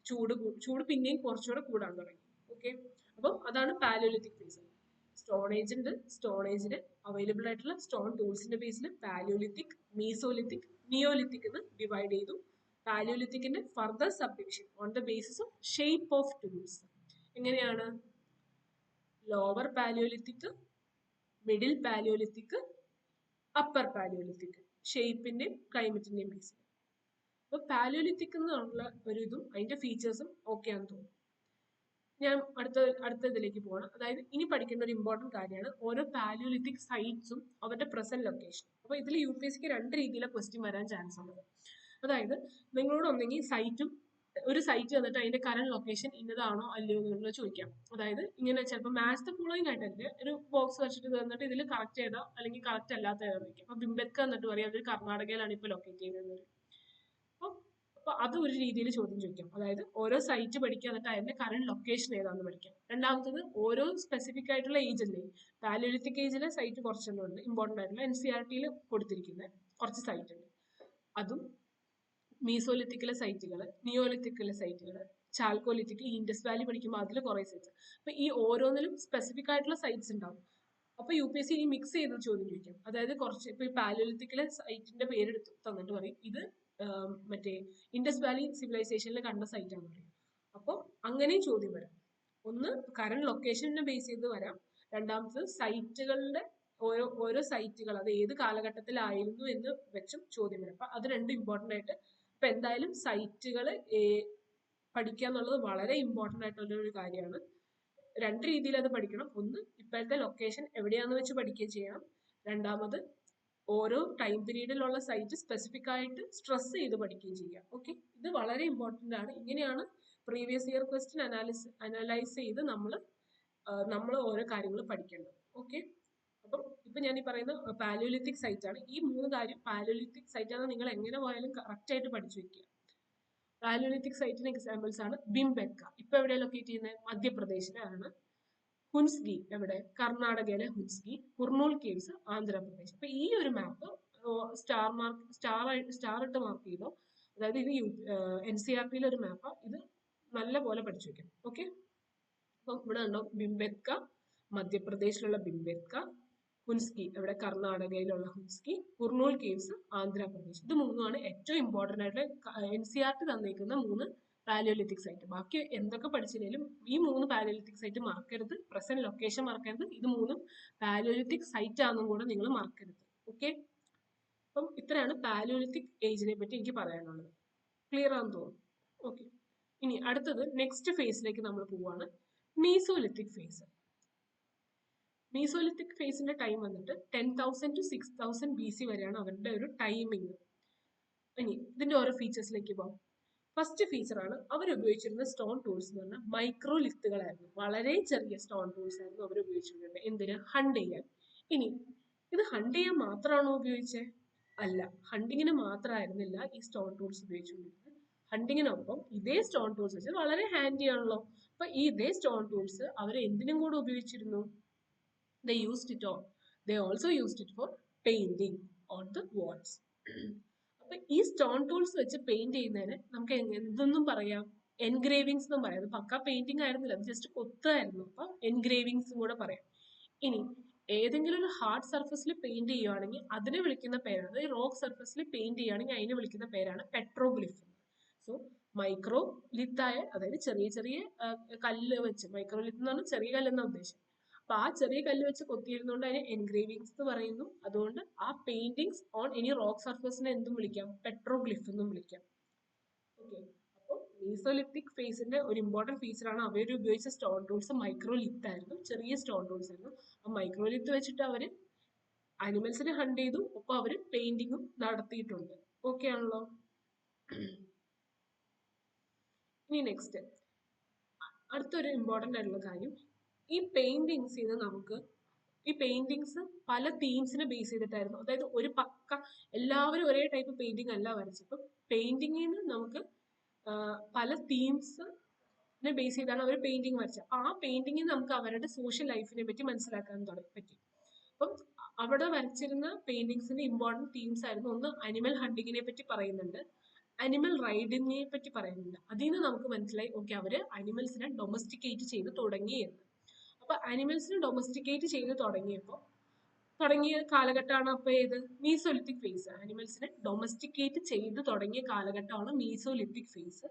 ചൂട് പിന്നെയും കുറച്ചുകൂടെ കൂടാൻ തുടങ്ങി. ഓക്കെ, അപ്പം അതാണ് പാലിയോലിത്തിക് ഫേസ്. സ്റ്റോൺ ഏജ് ഉണ്ട്. സ്റ്റോൺ ഏജിന് അവൈലബിൾ ആയിട്ടുള്ള സ്റ്റോൺ ടൂൾസിന്റെ ബേസിൽ പാലിയോലിത്തിക്, മീസോലിത്തിക്, നിയോലിത്തിക് എന്ന് ഡിവൈഡ് ചെയ്തു. പാലിയോലിത്തിക്കിന്റെ further sub division on the basis of shape of tools എങ്ങനെയാണ്? Lower palaeolithic, middle palaeolithic, upper palaeolithic, ഷേപ്പിന്റെയും ക്ലൈമറ്റിന്റെയും ബേസിൽ. അപ്പൊ പാലിയോലിത്തിക് എന്നുള്ള ഒരു ഇതും അതിന്റെ ഫീച്ചേഴ്സും ഓക്കെ ആണെന്ന് തോന്നുന്നു. ഞാൻ അടുത്ത ഇതിലേക്ക് പോകണം. അതായത് ഇനി പഠിക്കേണ്ട ഒരു ഇമ്പോർട്ടന്റ് കാര്യമാണ് ഓരോ പാലിയോലിത്തിക് സൈറ്റ്സും അവരുടെ പ്രസന്റ് ലൊക്കേഷൻ. അപ്പൊ ഇതിൽ UPSC 2 രീതിയിലെ ക്വസ്റ്റ്യൻ വരാൻ ചാൻസ് ഉണ്ട്. അതായത് നിങ്ങളോട് ഒന്നെങ്കിൽ ഒരു സൈറ്റ് തന്നിട്ട് അതിന്റെ കറന്റ് ലൊക്കേഷൻ ഇന്നതാണോ അല്ലയോ എന്നുള്ളത് ചോദിക്കാം. അതായത് ഇങ്ങനെ ചിലപ്പോൾ മാച്ച് ദ ഫോളോയിങ് ആയിട്ടല്ലേ ഒരു ബോക്സ് വെച്ചിട്ട് തന്നിട്ട് ഇതിൽ കറക്റ്റ് ചെയ്താ അല്ലെങ്കിൽ കറക്റ്റ് അല്ലാത്ത ഏതാ ചോദിക്കാം. അപ്പൊ ബിംബെത്ക എന്നിട്ട് പറയാം അവർ കർണാടകയിലാണ് ഇപ്പൊ ലൊക്കേറ്റ് ചെയ്യുന്നത്. അപ്പൊ അത് ഒരു രീതിയിൽ ചോദ്യം ചോദിക്കാം. അതായത് ഓരോ സൈറ്റ് പഠിക്കുക എന്നിട്ട് അതിന്റെ കറന്റ് ലൊക്കേഷൻ ഏതാണെന്ന് പഠിക്കാം. രണ്ടാമത്തത് ഓരോ സ്പെസിഫിക് ആയിട്ടുള്ള ഏജ് അല്ലേ, പാലിയോലിത്തിക് ഏജിലെ സൈറ്റ് കുറച്ചെണ്ണം ഉണ്ട് ഇമ്പോർട്ടന്റ് ആയിട്ടുള്ള NCERT കൊടുത്തിരിക്കുന്ന കുറച്ച് സൈറ്റ് ഉണ്ട്. അതും മീസോലിത്തിക്കിലെ സൈറ്റുകൾ, നിയോലിത്തിക്കിലെ സൈറ്റുകൾ, ചാൽക്കോലിത്തിക്, ഇൻഡസ് വാലി പഠിക്കുമ്പോൾ അതിൽ കുറെ സൈറ്റ്സ്. അപ്പൊ ഈ ഓരോന്നിലും സ്പെസിഫിക് ആയിട്ടുള്ള സൈറ്റ്സ് ഉണ്ടാവും. അപ്പൊ UPSC ഈ മിക്സ് ചെയ്ത് ചോദ്യം ചോദിക്കും. അതായത് കുറച്ച് ഇപ്പൊ ഈ പാലിയോലിത്തിക്കിലെ സൈറ്റിന്റെ പേരെടുത്ത് തന്നിട്ട് പറയും ഇത് മറ്റേ ഇൻഡസ് വാലി സിവിലൈസേഷനിൽ കണ്ട സൈറ്റ് ആണെന്ന് പറയും. അപ്പോൾ അങ്ങനെയും ചോദ്യം വരാം. ഒന്ന് കറന്റ് ലൊക്കേഷനെ ബേസ് ചെയ്ത് വരാം. രണ്ടാമത്തത് സൈറ്റുകളുടെ ഓരോ സൈറ്റുകൾ അത് ഏത് കാലഘട്ടത്തിലായിരുന്നു എന്ന് വെച്ചും ചോദ്യം വരാം. അപ്പൊ അത് രണ്ടും ഇമ്പോർട്ടന്റ് ആയിട്ട് ഇപ്പൊ എന്തായാലും സൈറ്റുകൾ പഠിക്കുക എന്നുള്ളത് വളരെ ഇമ്പോർട്ടന്റ് ആയിട്ടുള്ള ഒരു കാര്യമാണ്. രണ്ട് രീതിയിൽ അത് പഠിക്കണം. ഒന്ന് ഇപ്പോഴത്തെ ലൊക്കേഷൻ എവിടെയാന്ന് വെച്ച് പഠിക്കുകയും ചെയ്യണം. രണ്ടാമത് ഓരോ ടൈം പീരീഡിലുള്ള സൈറ്റ് സ്പെസിഫിക് ആയിട്ട് സ്ട്രെസ് ചെയ്ത് പഠിക്കുകയും ചെയ്യുക. ഓക്കെ, ഇത് വളരെ ഇമ്പോർട്ടന്റ് ആണ്. ഇങ്ങനെയാണ് പ്രീവിയസ് ഇയർ ക്വസ്റ്റ്യൻ അനലൈസ് ചെയ്ത് നമ്മൾ ഓരോ കാര്യങ്ങൾ പഠിക്കേണ്ടത്. ഓക്കെ, അപ്പം ഇപ്പൊ ഞാൻ ഈ പറയുന്ന പാലിയോലിത്തിക് സൈറ്റ് ആണ്. ഈ മൂന്ന് കാര്യം പാലിയോലിത്തിക് സൈറ്റ് ആണ് നിങ്ങൾ എങ്ങനെ പോയാലും കറക്റ്റ് ആയിട്ട് പഠിച്ചു വെക്കുക. പാലിയോലിത്തിക് സൈറ്റിന് എക്സാമ്പിൾസ് ആണ് ഭീംബെത്ക, ഇപ്പൊ എവിടെയാണ് ലൊക്കേറ്റ് ചെയ്യുന്നത്? മധ്യപ്രദേശിലാണ്. ഹുൻസ്ഗി എവിടെ? കർണാടകയിലെ ഹുൻസ്ഗി. കുർണൂൽ കേവ്സ് ആന്ധ്രാപ്രദേശ്. അപ്പൊ ഈ ഒരു മാപ്പ് സ്റ്റാർ ഇട്ട് മാർക്ക് ചെയ്തോ. അതായത് ഇത് NCERTയിലെ ഒരു മാപ്പാ. ഇത് നല്ല പോലെ പഠിച്ചു വെക്കണം. ഓക്കെ, അപ്പൊ ഇവിടെ ഉണ്ടോ ഭീംബെത്ക, മധ്യപ്രദേശിലുള്ള ഭീംബെത്ക, ഹുൻസ്കി എവിടെ? കർണാടകയിലുള്ള ഹുൻസ്കി, കുർണൂൽ കേവ്സ് ആന്ധ്രാപ്രദേശ്. ഇത് മൂന്നുമാണ് ഏറ്റവും ഇമ്പോർട്ടന്റ് ആയിട്ട് NCERT തന്നേക്കുന്ന 3 പാലിയോലിത്തിക് സൈറ്റ്. ബാക്കി എന്തൊക്കെ പഠിച്ചില്ലെങ്കിലും ഈ 3 പാലിയോലിത്തിക് സൈറ്റ് മറക്കരുത്. പ്രസന്റ് ലൊക്കേഷൻ മറക്കരുത്. ഇത് 3 പാലിയോലിത്തിക് സൈറ്റ് ആണെന്നും കൂടെ നിങ്ങൾ മറക്കരുത്. ഓക്കെ, അപ്പം ഇത്രയാണ് പാലിയോലിത്തിക് ഏജിനെ പറ്റി എനിക്ക് പറയാനുള്ളത്. ക്ലിയർ ആണെന്ന് തോന്നുന്നു. ഓക്കെ, ഇനി അടുത്തത് നെക്സ്റ്റ് ഫേസിലേക്ക് നമ്മൾ പോവാണ്, മീസോലിത്തിക് ഫേസ്. മീസോലിത്തിക് ഫേസിന്റെ ടൈം വന്നിട്ട് 10,000 to 6,000 BC വരെയാണ് അവരുടെ ഒരു ടൈമിങ്. ഇനി ഇതിന്റെ ഓരോ ഫീച്ചേഴ്സിലേക്ക് പോകാം. ഫസ്റ്റ് ഫീച്ചർ ആണ് അവർ ഉപയോഗിച്ചിരുന്ന സ്റ്റോൺ ടൂൾസ് എന്ന് പറഞ്ഞാൽ മൈക്രോ ലിത്തുകളായിരുന്നു. വളരെ ചെറിയ സ്റ്റോൺ ടൂൾസ് ആയിരുന്നു അവർ ഉപയോഗിച്ചിരുന്നത്. എന്തിന്? ഹണ്ട് ചെയ്യാൻ. ഇനി ഇത് ഹണ്ട് ചെയ്യാൻ മാത്രമാണോ ഉപയോഗിച്ചത്? അല്ല, ഹണ്ടിങ്ങിന് മാത്രമായിരുന്നില്ല ഈ സ്റ്റോൺ ടൂൾസ് ഉപയോഗിച്ചുകൊണ്ടിരുന്നത്. ഹണ്ടിങ്ങിനൊപ്പം ഇതേ സ്റ്റോൺ ടൂൾസ് വെച്ച് വളരെ ഹാൻഡി ആണല്ലോ. അപ്പൊ ഈ ഇതേ സ്റ്റോൺ ടൂൾസ് അവർ എന്തിനും കൂടെ ഉപയോഗിച്ചിരുന്നു? They also used it for painting on the walls. അപ്പൊ ഈ സ്റ്റോൺ ടൂൾസ് വെച്ച് പെയിന്റ് ചെയ്യുന്നതിന് നമുക്ക് എന്തൊന്നും പറയാം? എൻഗ്രേവിങ്സ് എന്നും പറയാം. അത് പക്ക പെയിന്റിംഗ് ആയിരുന്നില്ല, അത് ജസ്റ്റ് കൊത്തായിരുന്നു. അപ്പൊ എൻഗ്രേവിങ്സ് കൂടെ പറയാം. ഇനി ഏതെങ്കിലും ഒരു ഹാർഡ് സർഫസിൽ പെയിന്റ് ചെയ്യുവാണെങ്കിൽ അതിനെ വിളിക്കുന്ന പേരാണ്, അതായത് റോക്ക് സർഫസിൽ പെയിന്റ് ചെയ്യുകയാണെങ്കിൽ അതിനെ വിളിക്കുന്ന പേരാണ് പെട്രോഗ്ലിഫ്. സോ മൈക്രോ ലിത്തായ, അതായത് ചെറിയ ചെറിയ കല്ല് വെച്ച്, മൈക്രോ ലിത്ത് എന്ന് പറഞ്ഞാൽ ചെറിയ കല്ലെന്ന ഉദ്ദേശം. അപ്പൊ ആ ചെറിയ കല്ല് വെച്ച് കൊത്തിയിരുന്നോണ്ട് അതിനെ എൻഗ്രേവിങ്സ് എന്ന് പറയുന്നു. അതുകൊണ്ട് ആ പെയിന്റിങ്സ് ഓൺ എനി റോക്ക് സർഫസിനെ എന്തും വിളിക്കാം? പെട്രോഗ്ലിഫ് എന്നും വിളിക്കാം. ഓക്കെ, അപ്പോൾ മീസോലിത്തിക് ഫേസിന്റെ ഒരു ഇമ്പോർട്ടന്റ് ഫീച്ചർ ആണ് അവർ ഉപയോഗിച്ച സ്റ്റോൺ ടൂൾസ് മൈക്രോ ലിത്ത് ആയിരുന്നു, ചെറിയ സ്റ്റോൺ ടൂൾസ് ആയിരുന്നു. ആ മൈക്രോ ലിത്ത് വെച്ചിട്ട് അവര് അനിമൽസിനെ ഹണ്ട് ചെയ്തു, ഒപ്പം അവര് പെയിന്റിങ്ങും നടത്തിയിട്ടുണ്ട്. ഓക്കെ ആണല്ലോ. ഇനി നെക്സ്റ്റ് അടുത്തൊരു ഇമ്പോർട്ടന്റ് ആയിട്ടുള്ള കാര്യം, ഈ പെയിന്റിങ്സിന് ഈ പെയിന്റിങ്സ് പല തീംസിനെ ബേസ് ചെയ്തിട്ടായിരുന്നു. അതായത് ഒരു പക്ക എല്ലാവരും ഒരേ ടൈപ്പ് പെയിന്റിംഗ് അല്ല വരച്ചത്. പെയിന്റിങ്ങിന് നമുക്ക് പല തീംസിനെ ബേസ് ചെയ്താണ് അവർ പെയിന്റിങ് വരച്ചത്. അപ്പൊ ആ പെയിന്റിങ്ങിൽ നമുക്ക് അവരുടെ സോഷ്യൽ ലൈഫിനെ പറ്റി മനസ്സിലാക്കാൻ പറ്റി. അപ്പം അവിടെ വരച്ചിരുന്ന പെയിന്റിങ്സിന്റെ ഇമ്പോർട്ടന്റ് തീംസ് ആയിരുന്നു. ഒന്ന് അനിമൽ ഹണ്ടിങ്ങിനെ പറ്റി പറയുന്നുണ്ട്, അനിമൽ റൈഡിങ്ങിനെ പറ്റി പറയുന്നുണ്ട്. അതിൽ നിന്ന് നമുക്ക് മനസ്സിലായി ഓക്കെ അവര് അനിമൽസിനെ ഡൊമസ്റ്റിക്കേറ്റ് ചെയ്ത് തുടങ്ങിയെന്ന്. അപ്പൊ അനിമൽസിനെ ഡൊമസ്റ്റിക്കേറ്റ് ചെയ്ത് തുടങ്ങിയ കാലഘട്ടമാണ് അപ്പൊ ഏത്? Mesolithic face. അനിമൽസിനെ ഡൊമസ്റ്റിക്കേറ്റ് ചെയ്ത് തുടങ്ങിയ കാലഘട്ടമാണ് മീസോലിത്തിക് ഫേസ്.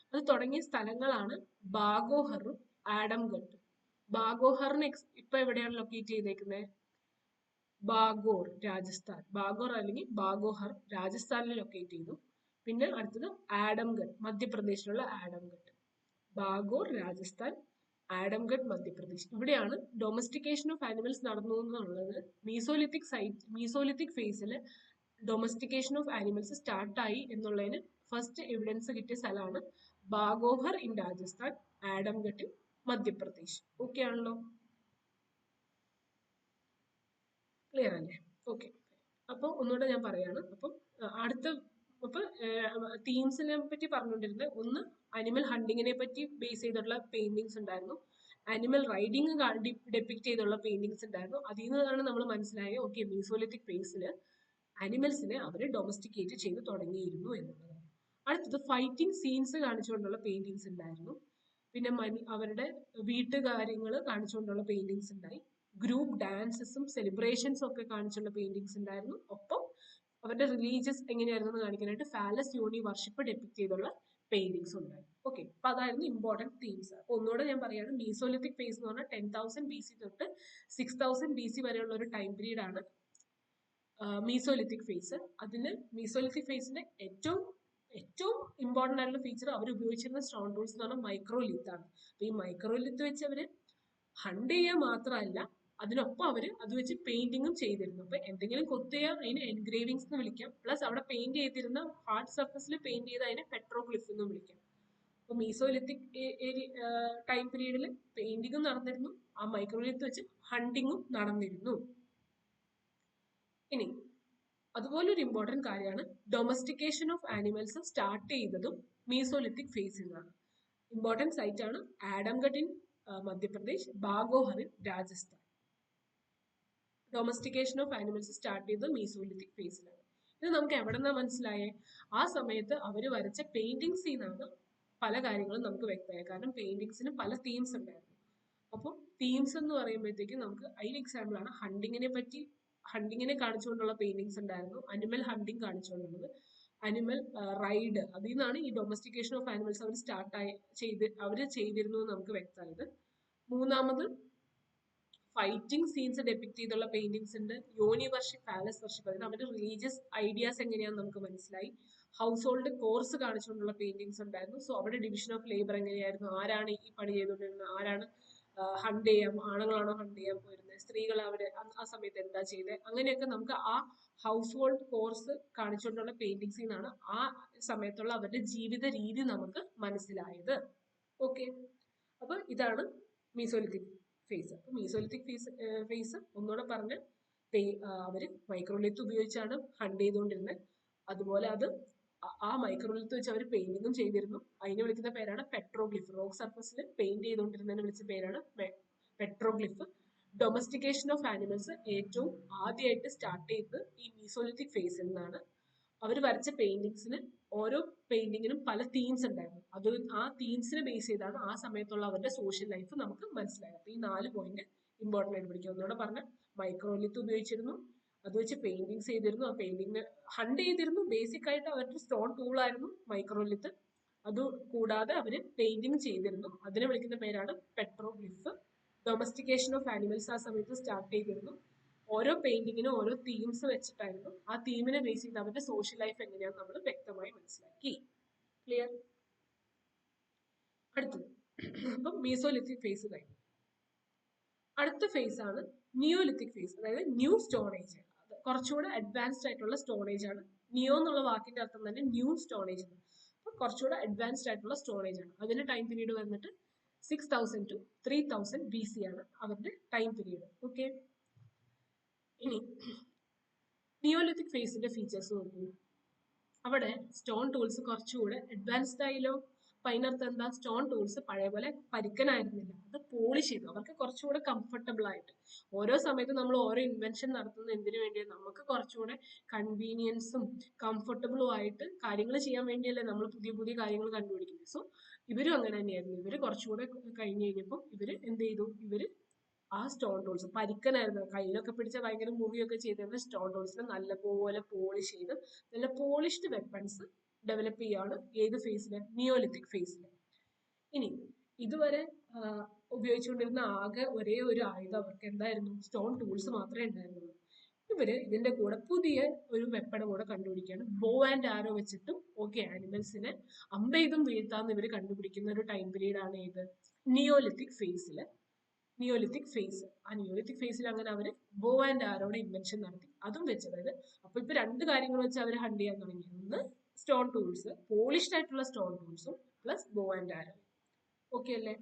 അത് തുടങ്ങിയ സ്ഥലങ്ങളാണ് ബാഗോഹറും ആഡംഘട്ടും. ബാഗോഹറിന് ഇപ്പൊ എവിടെയാണ് ലൊക്കേറ്റ് ചെയ്തേക്കുന്നത്? ബാഗോർ, രാജസ്ഥാൻ. ബാഗോർ അല്ലെങ്കിൽ ബാഗോഹർ രാജസ്ഥാനിൽ ലൊക്കേറ്റ് ചെയ്തു. പിന്നെ അടുത്തത് ആഡംഘട്ട്, മധ്യപ്രദേശിലുള്ള ആഡംഘട്ട്. ബാഗോർ രാജസ്ഥാൻ, ആഡംഘട്ട് മധ്യപ്രദേശ്. ഇവിടെയാണ് ഡൊമസ്റ്റിക്കേഷൻ ഓഫ് ആനിമൽസ് നടന്നു എന്നുള്ളത് മീസോലിത്തിക് ഫേസിൽ ഡൊമസ്റ്റിക്കേഷൻ ഓഫ് ആനിമൽസ് സ്റ്റാർട്ടായി എന്നുള്ളതിന് ഫസ്റ്റ് എവിഡൻസ് കിട്ടിയ സ്ഥലമാണ് Bagor in Rajasthan, Adamgarh in Madhya Pradesh. Okay ആണല്ലോ, ക്ലിയർ അല്ലേ? ഓക്കെ. അപ്പോൾ ഒന്നുകൂടെ ഞാൻ പറയാണ്. അപ്പം അടുത്ത തീംസിനെ പറ്റി പറഞ്ഞുകൊണ്ടിരുന്നത് ഒന്ന് അനിമൽ ഹണ്ടിങ്ങിനെ പറ്റി ബേസ് ചെയ്തിട്ടുള്ള പെയിന്റിങ്സ് ഉണ്ടായിരുന്നു, അനിമൽ റൈഡിങ് ഡെപ്പിക്ട് ചെയ്തുള്ള പെയിന്റിങ്സ് ഉണ്ടായിരുന്നു. അതിൽ നിന്നാണ് നമ്മൾ മനസ്സിലായത് ഓക്കെ മീസോലിത്തിക് ഫേസിൽ അനിമൽസിനെ അവർ ഡൊമസ്റ്റിക്കേറ്റ് ചെയ്ത് തുടങ്ങിയിരുന്നു എന്നുള്ളതാണ്. അടുത്തത് ഫൈറ്റിംഗ് സീൻസ് കാണിച്ചുകൊണ്ടുള്ള പെയിന്റിങ്സ് ഉണ്ടായിരുന്നു. പിന്നെ അവരുടെ വീട്ടുകാര്യങ്ങൾ കാണിച്ചുകൊണ്ടുള്ള പെയിന്റിങ്സ് ഉണ്ടായി. ഗ്രൂപ്പ് ഡാൻസസും സെലിബ്രേഷൻസും ഒക്കെ കാണിച്ചുള്ള പെയിന്റിങ്സ് ഉണ്ടായിരുന്നു. ഒപ്പം അവരുടെ റിലീജിയസ് എങ്ങനെയായിരുന്നു കാണിക്കാനായിട്ട് ഫാലസ് യോനി വർഷിപ്പ് ഡെപ്പിക്ട് ചെയ്തുള്ള പെയിന്റിങ്സ് ഉണ്ടായി. ഓക്കെ, അപ്പൊ അതായിരുന്നു ഇമ്പോർട്ടന്റ് തീംസ്. അപ്പൊ ഒന്നുകൂടെ ഞാൻ പറയാണ്, മീസോലിത്തിക് ഫേസ് എന്ന് പറഞ്ഞാൽ 10,000 BC തൊട്ട് 6000 BC വരെയുള്ള ഒരു ടൈം പീരീഡ് ആണ് മീസോലിത്തിക് ഫേസ്. അതിന് മീസോലിത്തിക് ഫേസിന്റെ ഏറ്റവും ഇമ്പോർട്ടന്റ് ആയിട്ടുള്ള ഫീച്ചർ അവർ ഉപയോഗിച്ചിരുന്ന സ്റ്റോൺ ടൂൾസ് എന്ന് പറഞ്ഞാൽ മൈക്രോലിത്ത് ആണ്. അപ്പൊ ഈ മൈക്രോലിത്ത് വെച്ച് അവര് ഹണ്ട് ചെയ്യുക മാത്രമല്ല, അതിനൊപ്പം അവര് അത് വെച്ച് പെയിന്റിങ്ങും ചെയ്തിരുന്നു. അപ്പൊ എന്തെങ്കിലും കൊത്തുക അതിന് എൻഗ്രേവിങ്സ് എന്ന് വിളിക്കാം, പ്ലസ് അവിടെ പെയിന്റ് ചെയ്തിരുന്ന ഹാർഡ് സർഫസിൽ പെയിന്റ് ചെയ്ത് അതിനെ പെട്രോഗ്ലിഫ് എന്ന് വിളിക്കാം. അപ്പൊ മീസോലിത്തിക് ടൈം പീരീഡിൽ പെയിന്റിങ്ങും നടന്നിരുന്നു, ആ മൈക്രോലിത്ത് വെച്ച് ഹണ്ടിങ്ങും നടന്നിരുന്നു. ഇനി അതുപോലെ ഒരു ഇമ്പോർട്ടന്റ് കാര്യമാണ് ഡൊമസ്റ്റിക്കേഷൻ ഓഫ് ആനിമൽസ് സ്റ്റാർട്ട് ചെയ്തതും മീസോലിത്തിക് ഫേസിൽ നിന്നാണ്. ഇമ്പോർട്ടന്റ് സൈറ്റ് ആണ് Adamgarh in Madhya Pradesh, Bagor in Rajasthan. Domestication of animals start ചെയ്തത് മീസോലിത്തിക് ഫേസിലാണ്. ഇത് നമുക്ക് എവിടെ നിന്നാ മനസ്സിലായേ? ആ സമയത്ത് അവർ വരച്ച പെയിന്റിങ്സിൽ നിന്നാണ് പല കാര്യങ്ങളും നമുക്ക് വ്യക്തമായത്. കാരണം പെയിന്റിങ്സിന് പല തീംസ് ഉണ്ടായിരുന്നു. അപ്പോൾ തീംസ് എന്ന് പറയുമ്പോഴത്തേക്കും നമുക്ക് അതിന് എക്സാമ്പിൾ ആണ് ഹണ്ടിങ്ങിനെ കാണിച്ചുകൊണ്ടുള്ള പെയിന്റിങ്സ് ഉണ്ടായിരുന്നു, അനിമൽ ഹണ്ടിങ് കാണിച്ചുകൊണ്ടുള്ളത്, അനിമൽ റൈഡ്. അതിൽ നിന്നാണ് ഈ ഡൊമസ്റ്റിക്കേഷൻ ഓഫ് ആനിമൽസ് അവർ ചെയ്തിരുന്നു എന്ന് നമുക്ക് വ്യക്തമായത്. മൂന്നാമത് ഫൈറ്റിംഗ് സീൻസ് ഡെപ്പിക്ട് ചെയ്തുള്ള പെയിന്റിങ്സ് ഉണ്ട്, യോനി വർഷിപ്പ്, പാലസ് വർഷിപ്പ്. അതിന് അവരുടെ റിലീജിയസ് ഐഡിയാസ് എങ്ങനെയാണെന്ന് നമുക്ക് മനസ്സിലായി. ഹൗസ് ഹോൾഡ് കോഴ്സ് കാണിച്ചുകൊണ്ടുള്ള പെയിന്റിങ്സ് ഉണ്ടായിരുന്നു. സോ അവിടെ ഡിവിഷൻ ഓഫ് ലേബർ എങ്ങനെയായിരുന്നു, ആരാണ് ഈ പണി ചെയ്തുകൊണ്ടിരുന്നത്, ആരാണ് ഹണ്ട് ചെയ്യാൻ, ആണുങ്ങളാണോ ഹണ്ട് ചെയ്യാൻ പോയിരുന്നത്, സ്ത്രീകൾ അവിടെ ആ സമയത്ത് എന്താ ചെയ്തത്, അങ്ങനെയൊക്കെ നമുക്ക് ആ ഹൗസ് ഹോൾഡ് കോഴ്സ് കാണിച്ചുകൊണ്ടുള്ള പെയിന്റിങ്സിൽ നിന്നാണ് ആ സമയത്തുള്ള അവരുടെ ജീവിത രീതി നമുക്ക് മനസ്സിലായത്. ഓക്കെ, അപ്പൊ ഇതാണ് മീസോലിത്തിക് ഫേസ്. അപ്പൊ മീസോലിത്തിക് ഫേസ് ഒന്നുകൂടെ പറഞ്ഞ് അവര് മൈക്രോലിത്ത് ഉപയോഗിച്ചാണ് ഹണ്ട് ചെയ്തുകൊണ്ടിരുന്നത്. അതുപോലെ അത് ആ മൈക്രോലിത്ത് വെച്ച് അവർ പെയിന്റിങ്ങും ചെയ്തിരുന്നു. അതിനെ വിളിക്കുന്ന പേരാണ് പെട്രോഗ്ലിഫ്. റോക്ക് സർഫസിൽ പെയിന്റ് ചെയ്തുകൊണ്ടിരുന്നതിന് വിളിച്ച പേരാണ് പെട്രോഗ്ലിഫ്. ഡൊമസ്റ്റിക്കേഷൻ ഓഫ് ആനിമൽസ് ഏറ്റവും ആദ്യമായിട്ട് സ്റ്റാർട്ട് ചെയ്തത് ഈ മീസോലിത്തിക് ഫേസിൽ നിന്നാണ്. അവർ വരച്ച പെയിന്റിങ്സിന് ഓരോ പെയിന്റിങ്ങിനും പല തീംസ് ഉണ്ടായിരുന്നു. അത് ആ തീംസിനെ ബേസ് ചെയ്താണ് ആ സമയത്തുള്ള അവരുടെ സോഷ്യൽ ലൈഫ് നമുക്ക് മനസ്സിലായത്. അപ്പൊ ഈ 4 പോയിന്റ് ഇമ്പോർട്ടന്റ് ആയിട്ട് പഠിക്കുക. ഒന്നുകൂടെ പറഞ്ഞ മൈക്രോലിത്ത് ഉപയോഗിച്ചിരുന്നു, അത് വെച്ച് പെയിന്റിങ്സ് ചെയ്തിരുന്നു, ആ പെയിന്റിങ്ങിന് ഹണ്ട് ചെയ്തിരുന്നു. ബേസിക് ആയിട്ട് അവരുടെ സ്റ്റോൺ ടൂൾ ആയിരുന്നു മൈക്രോലിത്ത്. അത് കൂടാതെ അവര് പെയിന്റിങ് ചെയ്തിരുന്നു, അതിനെ വിളിക്കുന്ന പേരാണ് പെട്രോഗ്ലിഫ്. ഡൊമസ്റ്റിക്കേഷൻ ഓഫ് ആനിമൽസ് ആ സമയത്ത് സ്റ്റാർട്ട് ചെയ്തിരുന്നു. ഓരോ പെയിന്റിങ്ങിനും ഓരോ തീംസ് വെച്ചിട്ടായിരുന്നു. ആ തീമിനെ ബേസ് ചെയ്ത് അവരുടെ സോഷ്യൽ ലൈഫ് എങ്ങനെയാണെന്ന് നമ്മൾ വ്യക്തമായി മനസ്സിലാക്കി. ക്ലിയർ? അടുത്തത് അപ്പം മീസോലിത്തിക് ഫേസ് കഴിഞ്ഞു. അടുത്ത ഫേസ് ആണ് നിയോലിത്തിക് ഫേസ്, അതായത് ന്യൂ സ്റ്റോൺ ഏജ്. കുറച്ചുകൂടെ അഡ്വാൻസ്ഡ് ആയിട്ടുള്ള സ്റ്റോൺ ഏജ് ആണ്. നിയോ എന്നുള്ള വാക്കിന്റെ അർത്ഥം തന്നെ ന്യൂ സ്റ്റോൺ ഏജ് ആണ്. അപ്പൊ കുറച്ചുകൂടെ അഡ്വാൻസ്ഡ് ആയിട്ടുള്ള സ്റ്റോൺ ഏജ് ആണ്. അതിന്റെ ടൈം പീരീഡ് വന്നിട്ട് 6000 to 3000 BC ആണ് അവരുടെ ടൈം പീരീഡ്. ഓക്കെ, ഇനി നിയോലിത്തിക് ഫേസിന്റെ ഫീച്ചേഴ്സ് നോക്കൂ. അവിടെ സ്റ്റോൺ ടൂൾസ് കുറച്ചുകൂടെ അഡ്വാൻസ്ഡ് ആയില്ലോ. അപ്പൊ അതിനർത്ഥം എന്താ? സ്റ്റോൺ ടൂൾസ് പഴയ പോലെ പരിക്കനായിരുന്നില്ല, അത് പോളിഷ് ചെയ്തു. അവർക്ക് കുറച്ചുകൂടെ കംഫർട്ടബിൾ ആയിട്ട്. ഓരോ സമയത്തും നമ്മൾ ഓരോ ഇൻവെൻഷൻ നടത്തുന്നത് എന്തിനു വേണ്ടിയാണ്? നമുക്ക് കുറച്ചുകൂടെ കൺവീനിയൻസും കംഫർട്ടബിളും ആയിട്ട് കാര്യങ്ങൾ ചെയ്യാൻ വേണ്ടിയല്ലേ നമ്മൾ പുതിയ പുതിയ കാര്യങ്ങൾ കണ്ടുപിടിക്കുന്നത്. സോ ഇവരും അങ്ങനെ തന്നെയായിരുന്നു. ഇവര് കുറച്ചുകൂടെ കഴിഞ്ഞ് കഴിഞ്ഞപ്പോൾ ഇവര് എന്ത് ചെയ്തു? ഇവര് ആ സ്റ്റോൺ ടൂൾസ് പരിക്കനായിരുന്നു, കയ്യിലൊക്കെ പിടിച്ച ഭയങ്കര മുറിയൊക്കെ ചെയ്തിരുന്ന സ്റ്റോൺ ടൂൾസിനെ നല്ലപോലെ പോളിഷ് ചെയ്ത് നല്ല പോളിഷ്ഡ് വെപ്പൺസ് ഡെവലപ്പ് ചെയ്യാണ് ഏത് ഫേസില്? നിയോലിത്തിക് ഫേസില്. ഇനി ഇതുവരെ ഉപയോഗിച്ചുകൊണ്ടിരുന്ന ആകെ ഒരേ ഒരു ആയുധം അവർക്ക് എന്തായിരുന്നു? സ്റ്റോൺ ടൂൾസ് മാത്രമേ ഉണ്ടായിരുന്നുള്ളൂ. ഇവര് ഇതിന്റെ കൂടെ പുതിയ ഒരു വെപ്പൺ കൂടെ കണ്ടുപിടിക്കുകയാണ്. ബോ ആൻഡ് ആരോ വെച്ചിട്ടും ഓക്കെ ആനിമൽസിനെ അമ്പെയ്തും വീഴ്ത്താന്ന് ഇവര് കണ്ടുപിടിക്കുന്ന ഒരു ടൈം പീരീഡ് ആണ് ഏത്? നിയോലിത്തിക് ഫേസില്. Neolithic phase. ആ നിയോലിത്തിക് ഫേസിൽ അങ്ങനെ അവർ ബോ ആൻഡ് ആരോടെ ഇൻവെൻഷൻ നടത്തി. അതും വെച്ച്, അതായത് അപ്പൊ ഇപ്പൊ രണ്ട് കാര്യങ്ങൾ വെച്ച് അവർ ഹണ്ട് ചെയ്യാൻ തുടങ്ങി. ഒന്ന് സ്റ്റോൺ ടൂൾസ്, പോളിഷ്ഡ് ആയിട്ടുള്ള സ്റ്റോൺ ടൂൾസും plus bow and arrow. Okay അല്ലേ?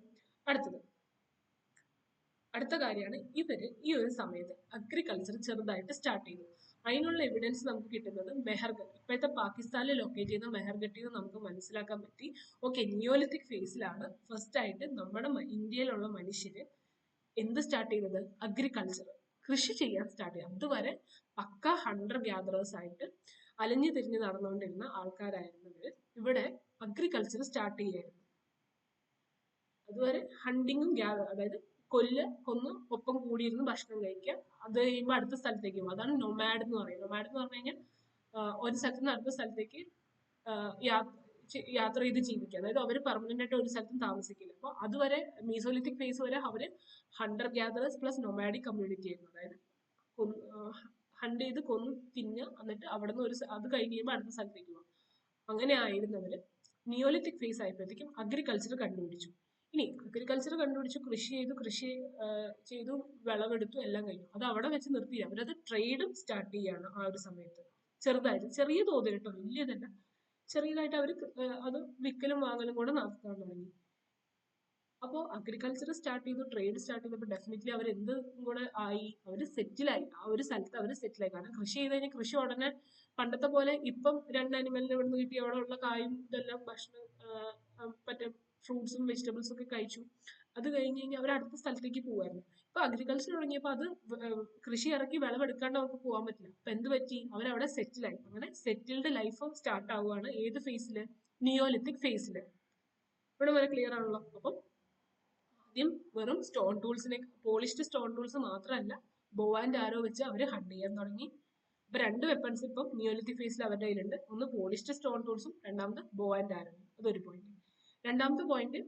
അടുത്ത കാര്യമാണ് ഇവര് ഈ ഒരു സമയത്ത് അഗ്രികൾച്ചർ ചെറുതായിട്ട് സ്റ്റാർട്ട് ചെയ്തു. അതിനുള്ള എവിഡൻസ് നമുക്ക് കിട്ടുന്നത് മെഹർഗട്ട്, ഇപ്പോഴത്തെ പാകിസ്ഥാനിൽ ലൊക്കേറ്റ് ചെയ്ത മെഹർഗട്ടിൽ നിന്ന് നമുക്ക് മനസ്സിലാക്കാൻ പറ്റി. ഓക്കെ, നിയോലിത്തിക് ഫേസിലാണ് ഫസ്റ്റ് ആയിട്ട് നമ്മുടെ ഇന്ത്യയിലുള്ള മനുഷ്യര് എന്ത് സ്റ്റാർട്ട് ചെയ്തത്? അഗ്രികൾച്ചർ, കൃഷി ചെയ്യാൻ സ്റ്റാർട്ട് ചെയ്തത്. അതുവരെ പക്ക ഹണ്ടർ ഗ്യാദറേഴ്സ് ആയിട്ട് അലഞ്ഞു തിരിഞ്ഞ് നടന്നുകൊണ്ടിരുന്ന ആൾക്കാരായിരുന്നവര് ഇവിടെ അഗ്രികൾച്ചർ സ്റ്റാർട്ട് ചെയ്യായിരുന്നു. അതുവരെ ഹണ്ടിങ്ങും അതായത് കൊന്ന് ഒപ്പം കൂടിയിരുന്ന് ഭക്ഷണം കഴിക്കുക, അത് കഴിയുമ്പോൾ അടുത്ത സ്ഥലത്തേക്ക് പോകും. അതാണ് നൊമാഡ് എന്ന് പറയുന്നത്. നൊമാഡ് എന്ന് പറഞ്ഞു കഴിഞ്ഞാൽ ഒരു സ്ഥലത്ത് നിന്ന് അടുത്ത സ്ഥലത്തേക്ക് യാത്ര ചെയ്ത് ജീവിക്കുക. അതായത് അവർ പെർമനന്റ് ആയിട്ട് ഒരു സ്ഥലത്തും താമസിക്കില്ല. അപ്പോൾ അതുവരെ മീസോലിത്തിക് ഫേസ് വരെ അവര് Hunter gatherers plus nomadic community ആയിരുന്നു. അതായത് ഹണ്ട് ചെയ്ത് കൊന്ന് തിന്നുക, എന്നിട്ട് അവിടെ നിന്ന് അത് കഴിഞ്ഞ് കഴിയുമ്പോൾ അടുത്ത സ്ഥലത്തേക്ക് പോകും. അങ്ങനെ ആയിരുന്നവര് നിയോലിത്തിക് ഫേസ് ആയപ്പോഴത്തേക്കും അഗ്രികൾച്ചർ കണ്ടുപിടിച്ചു. ഇനി അഗ്രികൾച്ചർ കണ്ടുപിടിച്ചു, കൃഷി ചെയ്തു, വിളവെടുത്തു, എല്ലാം കഴിഞ്ഞു. അത് അവിടെ വെച്ച് നിർത്തിയില്ല. അവരത് ട്രേഡും സ്റ്റാർട്ട് ചെയ്യാണ് ആ ഒരു സമയത്ത്. ചെറുതായിട്ട്, ചെറിയ തോതിൽ കേട്ടോ, വലിയതല്ല, ചെറിയതായിട്ട് അവർ അത് വിൽക്കലും വാങ്ങലും കൂടെ നടത്താൻ തുടങ്ങി. അപ്പോൾ അഗ്രികൾച്ചർ സ്റ്റാർട്ട് ചെയ്തു, ട്രേഡ് സ്റ്റാർട്ട് ചെയ്തപ്പോൾ ഡെഫിനറ്റ്ലി അവർ എന്ത് കൂടെ ആയി, അവർ സെറ്റിലായി. ആ ഒരു സ്ഥലത്ത് അവർ സെറ്റിലായി. കാരണം കൃഷി ചെയ്ത് കഴിഞ്ഞാൽ കൃഷി ഉടനെ പണ്ടത്തെ പോലെ ഇപ്പം 2 അനിമലിനെ ഇവിടെ നിന്ന് കിട്ടി അവിടെ ഉള്ള കായും ഇതെല്ലാം ഭക്ഷണം മറ്റേ ഫ്രൂട്ട്സും വെജിറ്റബിൾസും ഒക്കെ കഴിച്ചു. അത് കഴിഞ്ഞ് കഴിഞ്ഞാൽ അവർ അടുത്ത സ്ഥലത്തേക്ക് പോകുമായിരുന്നു. ഇപ്പൊ അഗ്രികൾച്ചർ തുടങ്ങിയപ്പോൾ അത് കൃഷി ഇറക്കി വിളവെടുക്കാണ്ട് അവർക്ക് പോകാൻ പറ്റില്ല. അപ്പൊ എന്ത് പറ്റി? അവരവിടെ സെറ്റിലായി. അങ്ങനെ സെറ്റിൽഡ് ലൈഫ് സ്റ്റാർട്ട് ആവുകയാണ്. ഏത് ഫേസില്? നിയോലിത്തിക് ഫേസില്. ഇവിടെ വരെ ക്ലിയർ ആണല്ലോ? അപ്പം ആദ്യം വെറും സ്റ്റോൺ ടൂൾസിനെ, പോളിഷ്ഡ് സ്റ്റോൺ ടൂൾസ് മാത്രമല്ല, ബോ ആൻഡ് ആരോ വെച്ച് അവർ ഹണ്ട് ചെയ്യാൻ തുടങ്ങി. ഇപ്പൊ 2 വെപ്പൺസ് ഇപ്പം നിയോലിത്തിക് ഫേസിൽ അവരുടെ കയ്യിലുണ്ട്. ഒന്ന് പോളിഷ്ഡ് സ്റ്റോൺ ടൂൾസും, രണ്ടാമത് ബോ ആൻഡ് ആരോ. അതൊരു പോയിന്റ്. രണ്ടാമത്തെ പോയിന്റ്,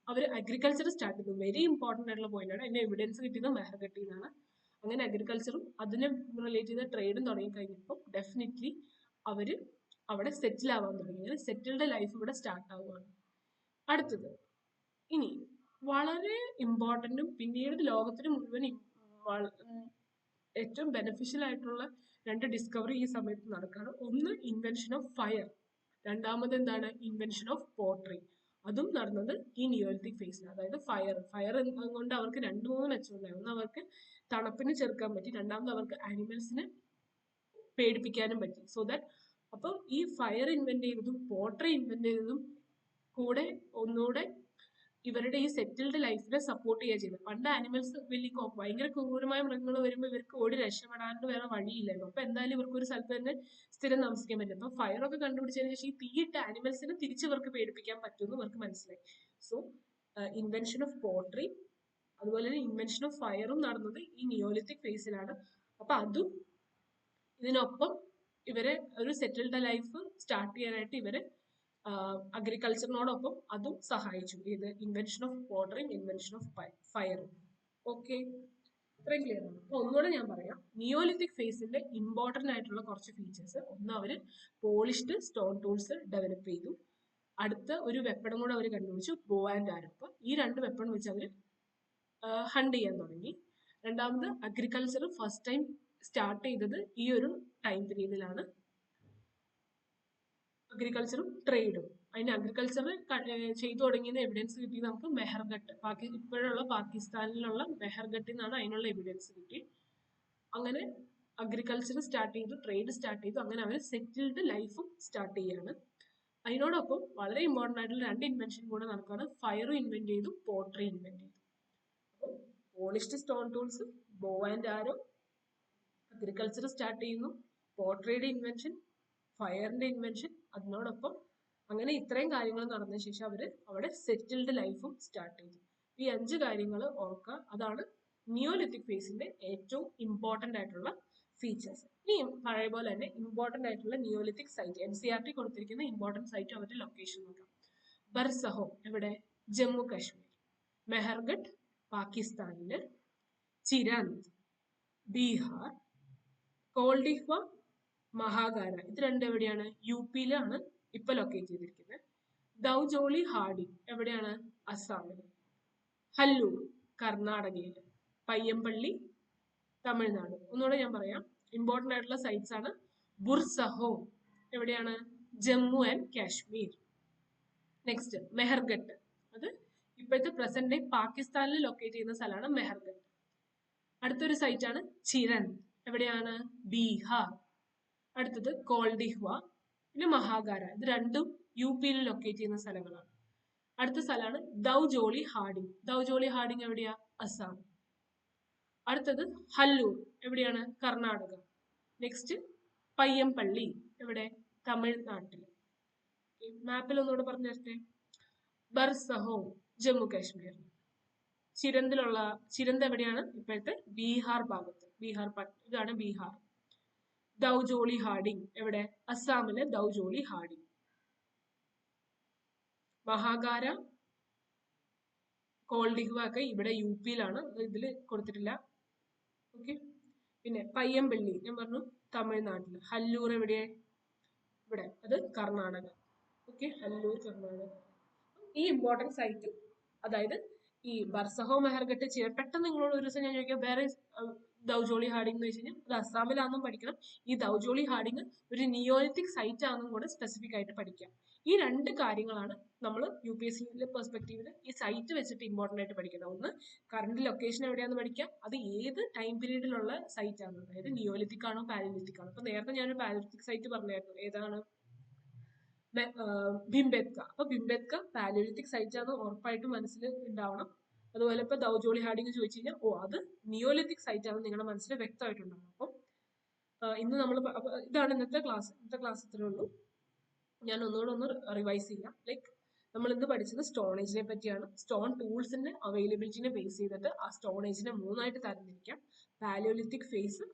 അവർ അഗ്രികൾച്ചർ സ്റ്റാർട്ട് ചെയ്തു. വെരി ഇമ്പോർട്ടന്റ് ആയിട്ടുള്ള പോയിന്റ് ആണ്. അതിന്റെ എവിഡൻസ് കിട്ടിയത് മെഹർഗട്ടിൽ നിന്നാണ്. അങ്ങനെ അഗ്രികൾച്ചറും അതിനെ റിലേറ്റ് ചെയ്ത ട്രേഡും തുടങ്ങി കഴിഞ്ഞപ്പോൾ ഡെഫിനറ്റ്ലി അവര് അവിടെ സെറ്റിൽ ആവാൻ തുടങ്ങി. അങ്ങനെ സെറ്റിൽഡ് ലൈഫ് ഇവിടെ സ്റ്റാർട്ട് ആവുകയാണ്. അടുത്തത് ഇനി വളരെ ഇമ്പോർട്ടന്റും പിന്നീട് ലോകത്തിന് മുഴുവൻ ഏറ്റവും ബെനിഫിഷ്യൽ ആയിട്ടുള്ള 2 ഡിസ്കവറി ഈ സമയത്ത് നടക്കുകയാണ്. ഒന്ന് ഇൻവെൻഷൻ ഓഫ് ഫയർ, രണ്ടാമത് എന്താണ്? Invention of pottery. അതും നടന്നത് ഈ നിയോലിത്തിക് ഫേസിൽ. അതായത് ഫയർ കൊണ്ട് അവർക്ക് 2-3 മെച്ചമുണ്ടായി. ഒന്ന് അവർക്ക് തണുപ്പിന് ചെറുക്കാൻ പറ്റി, രണ്ടാമത് അവർക്ക് ആനിമൽസിനെ പേടിപ്പിക്കാനും പറ്റി. സോ ദാറ്റ് അപ്പം ഈ ഫയർ ഇൻവെന്റ് ചെയ്തതും പോട്രി ഇൻവെന്റ് ചെയ്തതും കൂടെ ഒന്നുകൂടെ ഇവരുടെ ഈ സെറ്റിൽഡ് ലൈഫിനെ സപ്പോർട്ട് ചെയ്യുക ചെയ്തത്. പണ്ട് ആനിമൽസ് ഭയങ്കര ക്രൂരമായ മൃഗങ്ങൾ വരുമ്പോൾ ഇവർക്ക് ഓടി രക്ഷപ്പെടാണ്ട് വേറെ വഴിയില്ലല്ലോ. അപ്പൊ എന്തായാലും ഇവർക്ക് ഒരു സ്ഥലത്ത് തന്നെ സ്ഥിരം താമസിക്കാൻ പറ്റും. അപ്പൊ ഫയർ ഒക്കെ കണ്ടുപിടിച്ചതിന് ശേഷം ഈ തീയിട്ട ആനിമൽസിനെ തിരിച്ച് ഇവർക്ക് പേടിപ്പിക്കാൻ പറ്റുമെന്ന് ഇവർക്ക് മനസ്സിലായി. സോ ഇൻവെൻഷൻ ഓഫ് പോട്രി അതുപോലെ തന്നെ ഇൻവെൻഷൻ ഓഫ് ഫയറും നടന്നത് ഈ നിയോലിത്തിക് ഫേസിലാണ്. അപ്പൊ അതും ഇതിനൊപ്പം ഇവരെ ഒരു സെറ്റിൽഡ് ലൈഫ് സ്റ്റാർട്ട് ചെയ്യാനായിട്ട് ഇവരെ അഗ്രികൾച്ചറിനോടൊപ്പം അതും സഹായിച്ചു. ഇത് ഇൻവെൻഷൻ ഓഫ് പോട്ടറിയും ഇൻവെൻഷൻ ഓഫ് ഫയറും. ഓക്കെ, ഇത്രയും ക്ലിയർ ആണ്. അപ്പൊ ഒന്നുകൂടെ ഞാൻ പറയാം, നിയോലിത്തിക് ഫേസിന്റെ ഇമ്പോർട്ടന്റ് ആയിട്ടുള്ള കുറച്ച് ഫീച്ചേഴ്സ്. ഒന്ന്, അവര് പോളിഷ്ഡ് സ്റ്റോൺ ടൂൾസ് ഡെവലപ്പ് ചെയ്തു. അടുത്ത ഒരു വെപ്പണും കൂടെ അവർ കണ്ടുപിടിച്ചു, ബോ ആൻഡ് ആരോ. അപ്പൊ ഈ 2 വെപ്പൺ വെച്ച് അവർ ഹണ്ട് ചെയ്യാൻ തുടങ്ങി. രണ്ടാമത്, അഗ്രികൾച്ചർ ഫസ്റ്റ് ടൈം സ്റ്റാർട്ട് ചെയ്തത് ഈ ഒരു ടൈം പീരീഡിലാണ്. അഗ്രികൾച്ചറും ട്രേഡും. അതിന് അഗ്രികൾച്ചർ ചെയ്തു തുടങ്ങിയത് എവിഡൻസ് കിട്ടിയത് നമുക്ക് മെഹർഗട്ട്, ഇപ്പോഴുള്ള പാകിസ്ഥാനിലുള്ള മെഹർഗട്ടിൽ നിന്നാണ് അതിനുള്ള എവിഡൻസ് കിട്ടി. അങ്ങനെ അഗ്രികൾച്ചർ സ്റ്റാർട്ട് ചെയ്തു, ട്രേഡ് സ്റ്റാർട്ട് ചെയ്തു. അങ്ങനെ അവർ സെറ്റിൽഡ് ലൈഫും സ്റ്റാർട്ട് ചെയ്യാണ്. അതിനോടൊപ്പം വളരെ ഇമ്പോർട്ടൻ്റ് ആയിട്ടുള്ള 2 ഇൻവെൻഷൻ കൂടെ നടക്കുകയാണ്. ഫയറും ഇൻവെന്റ് ചെയ്തു, പോട്രി ഇൻവെന്റ് ചെയ്തു. അപ്പോൾ പോളിഷ്ഡ് സ്റ്റോൺ ടൂൾസ്, ബോ ആൻഡ് ആരോ, അഗ്രികൾച്ചർ സ്റ്റാർട്ട് ചെയ്യുന്നു, പോട്രിയുടെ ഇൻവെൻഷൻ, ഫയറിന്റെ ഇൻവെൻഷൻ, അതിനോടൊപ്പം അങ്ങനെ ഇത്രയും കാര്യങ്ങൾ നടന്ന ശേഷം അവര് അവിടെ സെറ്റിൽഡ് ലൈഫും സ്റ്റാർട്ട് ചെയ്തു. ഈ 5 കാര്യങ്ങൾ ഓർക്കുക. അതാണ് നിയോലിത്തിക് ഫേസിന്റെ ഏറ്റവും ഇമ്പോർട്ടന്റ് ആയിട്ടുള്ള ഫീച്ചേഴ്സ്. ഇനിയും പഴയ പോലെ തന്നെ ഇമ്പോർട്ടന്റ് ആയിട്ടുള്ള നിയോലിത്തിക് സൈറ്റ്, NCERT കൊടുത്തിരിക്കുന്ന ഇമ്പോർട്ടന്റ് സൈറ്റ് അവരുടെ ലൊക്കേഷൻ നോക്കാം. ബർസഹോ എവിടെ? ജമ്മു കാശ്മീർ. മെഹർഗട്ട് പാകിസ്ഥാനില്. ചിരാന്ത് ബീഹാർ. കോൾഡിഫ മഹാഗാര, ഇത് 2 എവിടെയാണ്? UP യിലാണ് ഇപ്പൊ ലൊക്കേറ്റ് ചെയ്തിരിക്കുന്നത്. ദൗജോളി ഹാഡി എവിടെയാണ്? അസാമിൽ. ഹല്ലൂർ കർണാടകയിൽ. പയ്യമ്പള്ളി തമിഴ്നാട്. ഒന്നുകൂടെ ഞാൻ പറയാം, ഇമ്പോർട്ടൻ്റ് ആയിട്ടുള്ള സൈറ്റ്സ് ആണ്. ബുർസഹോം എവിടെയാണ്? ജമ്മു ആൻഡ് കാശ്മീർ. നെക്സ്റ്റ് മെഹർഗട്ട്, അത് ഇപ്പോഴത്തെ പ്രസന്റ് ഡേ പാകിസ്ഥാനിൽ ലൊക്കേറ്റ് ചെയ്യുന്ന സ്ഥലമാണ് മെഹർഗട്ട്. അടുത്തൊരു സൈറ്റ് ആണ് ചിരൻ, എവിടെയാണ്? ബീഹാർ. അടുത്തത് കോൾഡിഹ്വ, പിന്നെ മഹാഗാര. ഇത് രണ്ടും UP-യിൽ ലൊക്കേറ്റ് ചെയ്യുന്ന സ്ഥലങ്ങളാണ്. അടുത്ത സ്ഥലമാണ് ദൗജോളി ഹാർഡിംഗ്. ദൗജോളി ഹാർഡിംഗ് എവിടെയാ? അസാം. അടുത്തത് ഹല്ലൂർ, എവിടെയാണ്? കർണാടക. നെക്സ്റ്റ് പയ്യമ്പള്ളി, എവിടെ? തമിഴ്നാട്ടിൽ. മാപ്പിൽ ഒന്നുകൂടെ പറഞ്ഞു തരട്ടെ. ബർസഹോം ജമ്മു കാശ്മീർ. ചിരന്ത് എവിടെയാണ്? ഇപ്പോഴത്തെ ബീഹാർ ഭാഗത്ത്. ഇതാണ് ബീഹാർ. ദൗജോളി ഹാർഡിംഗ് എവിടെ? അസാമിലെ ദൗജോളി ഹാർഡിംഗ്. മഹാഗാര, കോൾഡിഹ്വ ഒക്കെ ഇവിടെ UP-യിലാണ്, ഇതിൽ കൊടുത്തിട്ടില്ല. ഓക്കെ. പിന്നെ പയ്യമ്പള്ളി ഞാൻ പറഞ്ഞു തമിഴ്നാട്ടിൽ. ഹല്ലൂർ എവിടെ? ഇവിടെ, അത് കർണാടക. ഓക്കെ, ഹല്ലൂർ കർണാടക. ഈ ഇമ്പോർട്ടൻറ്റ് സൈറ്റ്, അതായത് ഈ ബർസഹോ മെഹർഗട്ട് പെട്ടെന്ന് നിങ്ങളോട് ഒരു ദിവസം ഞാൻ ചോദിക്കാം വേറെ ദൗജോളി ഹാർഡിംഗ് എന്ന് വെച്ച് കഴിഞ്ഞാൽ അത് അസാമിലാണെന്നും പഠിക്കണം. ഈ ദൗജോളി ഹാർഡിംഗ് ഒരു നിയോലിത്തിക് സൈറ്റ് ആണെന്നും കൂടെ സ്പെസിഫിക് ആയിട്ട് പഠിക്കാം. ഈ രണ്ട് കാര്യങ്ങളാണ് നമ്മൾ UPSC പെർസ്പെക്റ്റീവിൽ ഈ സൈറ്റ് വെച്ചിട്ട് ഇമ്പോർട്ടൻ്റ് ആയിട്ട് പഠിക്കുന്നത്. ഒന്ന്, കറണ്ട് ലൊക്കേഷൻ എവിടെയാണെന്ന് പഠിക്കാം, അത് ഏത് ടൈം പീരീഡിലുള്ള സൈറ്റ് ആണ്, അതായത് നിയോലിത്തിക് ആണോ പാലിയോലിത്തിക് ആണോ. അപ്പൊ നേരത്തെ ഞാനൊരു പാലിയോലിത്തിക് സൈറ്റ് പറഞ്ഞായിരുന്നു, ഏതാണ്? ഭിംബെത്ക. അപ്പൊ ഭിംബെത്ക പാലിയോലിത്തിക് സൈറ്റ് ആണ് ഉറപ്പായിട്ടും മനസ്സിൽ ഉണ്ടാവണം. അതുപോലെ ഇപ്പൊ ദൗജോളി ഹാർഡിംഗ് ചോദിച്ചു കഴിഞ്ഞാൽ അത് നിയോലിത്തിക് സൈറ്റ് ആണ് നിങ്ങളുടെ മനസ്സിൽ വ്യക്തമായിട്ടുണ്ടാവും. അപ്പം ഇന്ന് നമ്മൾ ഇതാണ് ഇന്നത്തെ ക്ലാസ്. ഇത്രേ ഉള്ളൂ. ഞാൻ ഒന്നുകൂടെ ഒന്ന് റിവൈസ് ചെയ്യാം. ലൈക്ക് നമ്മൾ ഇന്ന് പഠിച്ചത് സ്റ്റോണേജിനെ പറ്റിയാണ്. സ്റ്റോൺ ടൂൾസിന്റെ അവൈലബിലിറ്റിനെ ബേസ് ചെയ്തിട്ട് ആ സ്റ്റോണേജിനെ മൂന്നായിട്ട് തരംതിരിക്കാം. Paleolithic phase,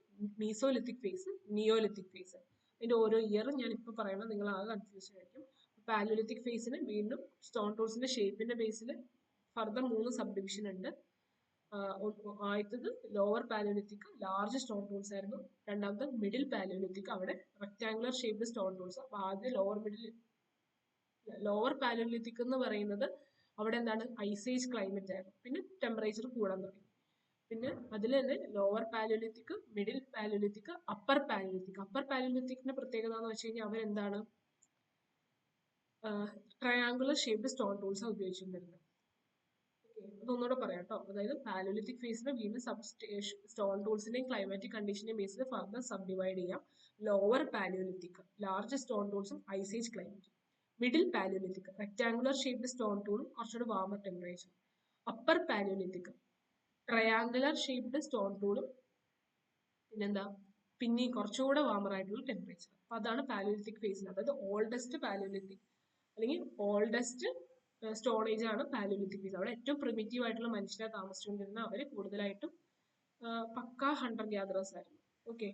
mesolithic phase, neolithic phase. അതിന്റെ ഓരോ ഇയറും ഞാൻ ഇപ്പൊ പറയണം, നിങ്ങൾ ആകെ കൺഫ്യൂഷൻ ആയിരിക്കും. പാലിയോലിത്തിക് ഫേസിന് വീണ്ടും സ്റ്റോൺ ടൂൾസിന്റെ ഷേപ്പിന്റെ ബേസിൽ ഫർദർ 3 സബ് ഡിവിഷൻ ഉണ്ട്. ആദ്യത്തത് lower palaeolithic, large stone tools ആയിരുന്നു. രണ്ടാമത്തെ മിഡിൽ പാലിയോലിത്തിക്, അവിടെ റെക്ടാങ്കുലർ ഷേപ്ഡ് സ്റ്റോൺ ടൂൾസ്. അപ്പൊ ആദ്യം ലോവർ പാലിയോലിത്തിക് എന്ന് പറയുന്നത് അവിടെ എന്താണ്? ഐസേജ് ക്ലൈമറ്റ് ആയിരുന്നു. പിന്നെ ടെമ്പറേച്ചർ കൂടാൻ തുടങ്ങി. പിന്നെ അതിൽ തന്നെ lower palaeolithic, middle palaeolithic, upper palaeolithic. Upper പാലിയോലിത്തിക്കിന്റെ പ്രത്യേകത എന്ന് വെച്ച് കഴിഞ്ഞാൽ അവരെന്താണ്? ട്രയാങ്കുലർ ഷേപ്ഡ് സ്റ്റോൺ ടൂൾസ് ആണ് ഉപയോഗിച്ചിട്ടുണ്ടായിരുന്നത്. അതൊന്നുകൂടെ പറയാം കേട്ടോ. അതായത് പാലിയോലിത്തിക് ഫേസിനെ വീണ്ടും സ്റ്റോൺ ടൂൾസിന്റെയും ക്ലൈമാറ്റിക് കണ്ടീഷന്റെയും ബേസിൽ ഫർദർ സബ് ഡിവൈഡ് ചെയ്യാം. ലോവർ പാലിയോലിത്തിക്, ലാർജ് സ്റ്റോൺ ടൂൾസും ice age climate. Middle Palaeolithic, rectangular shaped stone ടൂളും കുറച്ചുകൂടി warmer temperature. Upper palaeolithic, triangular shaped stone ടൂളും പിന്നെന്താ, പിന്നെ കുറച്ചുകൂടെ വാമർ ആയിട്ടുള്ള ടെമ്പറേച്ചർ. അപ്പൊ അതാണ് പാലിയോലിത്തിക് ഫേസിൽ. അതായത് ഓൾഡസ്റ്റ് പാലിയോലിത്തിക് അല്ലെങ്കിൽ ഓൾഡസ്റ്റ് സ്റ്റോറേജ് ആണ് പാലിയോലിത്തിക് ഫേസ്. അവിടെ ഏറ്റവും പ്രിമിറ്റീവ് ആയിട്ടുള്ള മനുഷ്യരെ താമസിച്ചുകൊണ്ടിരുന്ന അവര് കൂടുതലായിട്ടും പക്കാ ഹണ്ടർ ഗ്യാദറേഴ്സ് ആയിരുന്നു. ഓക്കെ.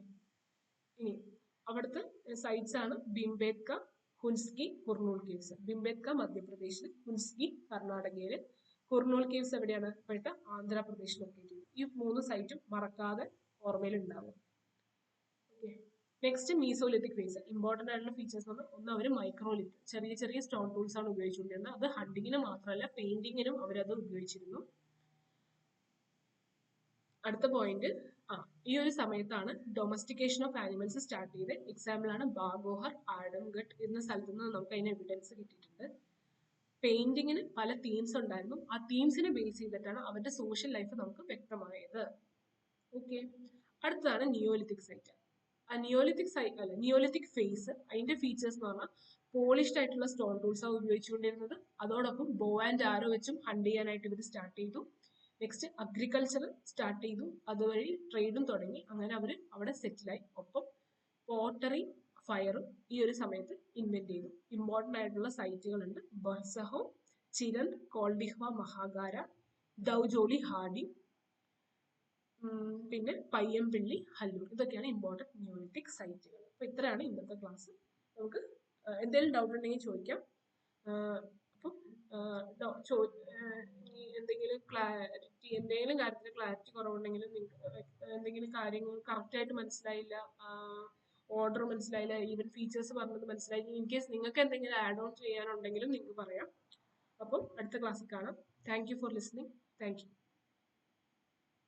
ഇനി അവിടുത്തെ സൈറ്റ്സ് ആണ് ഭിംബേത്ക, ഹുൻസ്കി, കുർണൂൽ കേവ്സ്. ഭിംബേത്ക മധ്യപ്രദേശിൽ, ഹുൻസ്കി കർണാടകയില്, കുർണൂൽ കേവ്സ് എവിടെയാണ്? ഇപ്പോഴത്തെ ആന്ധ്രാപ്രദേശിൽ ലൊക്കേറ്റ് ചെയ്തു. ഈ 3 സൈറ്റും മറക്കാതെ ഓർമ്മയിൽ ഉണ്ടാവും. Okay. Next mesolithic phase. Important ആയിട്ടുള്ള ഫീച്ചേഴ്സ് ആണ്. ഒന്ന്, അവർ മൈക്രോലിത്ത്, ചെറിയ ചെറിയ സ്റ്റോൺ ടൂൾസ് ആണ് ഉപയോഗിച്ചുകൊണ്ടിരുന്നത്. അത് ഹണ്ടിങ്ങിന് മാത്രമല്ല പെയിന്റിങ്ങിനും അവരത് ഉപയോഗിച്ചിരുന്നു. അടുത്ത പോയിന്റ്, ഈ ഒരു സമയത്താണ് ഡൊമസ്റ്റിക്കേഷൻ ഓഫ് ആനിമൽസ് സ്റ്റാർട്ട് ചെയ്ത്. എക്സാമ്പിൾ ആണ് ബാഗോഹർ, ആഡംഗട്ട് എന്ന സ്ഥലത്ത് നിന്ന് നമുക്ക് അതിന് എവിഡൻസ് കിട്ടിയിട്ടുണ്ട്. പെയിന്റിങ്ങിന് പല തീംസ് ഉണ്ടായിരുന്നു. ആ തീംസിനെ ബേസ് ചെയ്തിട്ടാണ് അവരുടെ സോഷ്യൽ ലൈഫ് നമുക്ക് വ്യക്തമായത്. ഓക്കെ. അടുത്തതാണ് നിയോലിത്തിക് സൈറ്റ്. നിയോലിത്തിക് ഫേസ്, അതിന്റെ ഫീച്ചേഴ്സ് എന്ന് പറഞ്ഞാൽ പോളിഷ്ഡ് ആയിട്ടുള്ള സ്റ്റോൺ ടൂൾസ് ആണ് ഉപയോഗിച്ചുകൊണ്ടിരുന്നത്. അതോടൊപ്പം ബോ ആൻഡ് ആരോ വെച്ചും ഹണ്ട് ചെയ്യാനായിട്ട് ഇവർ സ്റ്റാർട്ട് ചെയ്തു. നെക്സ്റ്റ് അഗ്രികൾച്ചർ സ്റ്റാർട്ട് ചെയ്തു. അതുവഴി ട്രേഡും തുടങ്ങി. അങ്ങനെ അവർ അവിടെ സെറ്റിലായി. ഒപ്പം പോട്ടറി, ഫയറും ഈ ഒരു സമയത്ത് ഇൻവെന്റ് ചെയ്തു. ഇമ്പോർട്ടന്റ് ആയിട്ടുള്ള സൈറ്റുകളുണ്ട്. ബർസഹോ, ചിരൻ, കോൾഡിഹ്വ, മഹാഗാര, ദൗജോളി ഹാർഡിംഗ്, പിന്നെ പയ്യമ്പള്ളി, ഹല്ലൂർ. ഇതൊക്കെയാണ് ഇമ്പോർട്ടന്റ് നിയോലിത്തിക് സൈറ്റുകൾ. അപ്പൊ ഇത്രയാണ് ഇന്നത്തെ ക്ലാസ്. നമുക്ക് എന്തെങ്കിലും ഡൗട്ട് ഉണ്ടെങ്കിൽ ചോദിക്കാം. അപ്പം എന്തെങ്കിലും കാര്യത്തിൽ ക്ലാരിറ്റി കുറവുണ്ടെങ്കിലും, എന്തെങ്കിലും കാര്യങ്ങൾ കറക്റ്റ് ആയിട്ട് മനസ്സിലായില്ല, ഓർഡർ മനസ്സിലായില്ല, ഈവൻ ഫീച്ചേഴ്സ് പറഞ്ഞത് മനസ്സിലായില്ല, ഇൻ കേസ് നിങ്ങൾക്ക് എന്തെങ്കിലും ആഡ് ഓൺ ചെയ്യാനുണ്ടെങ്കിലും നിങ്ങൾക്ക് പറയാം. അപ്പം അടുത്ത ക്ലാസ്സിൽ കാണാം. Thank you for listening. Thank you.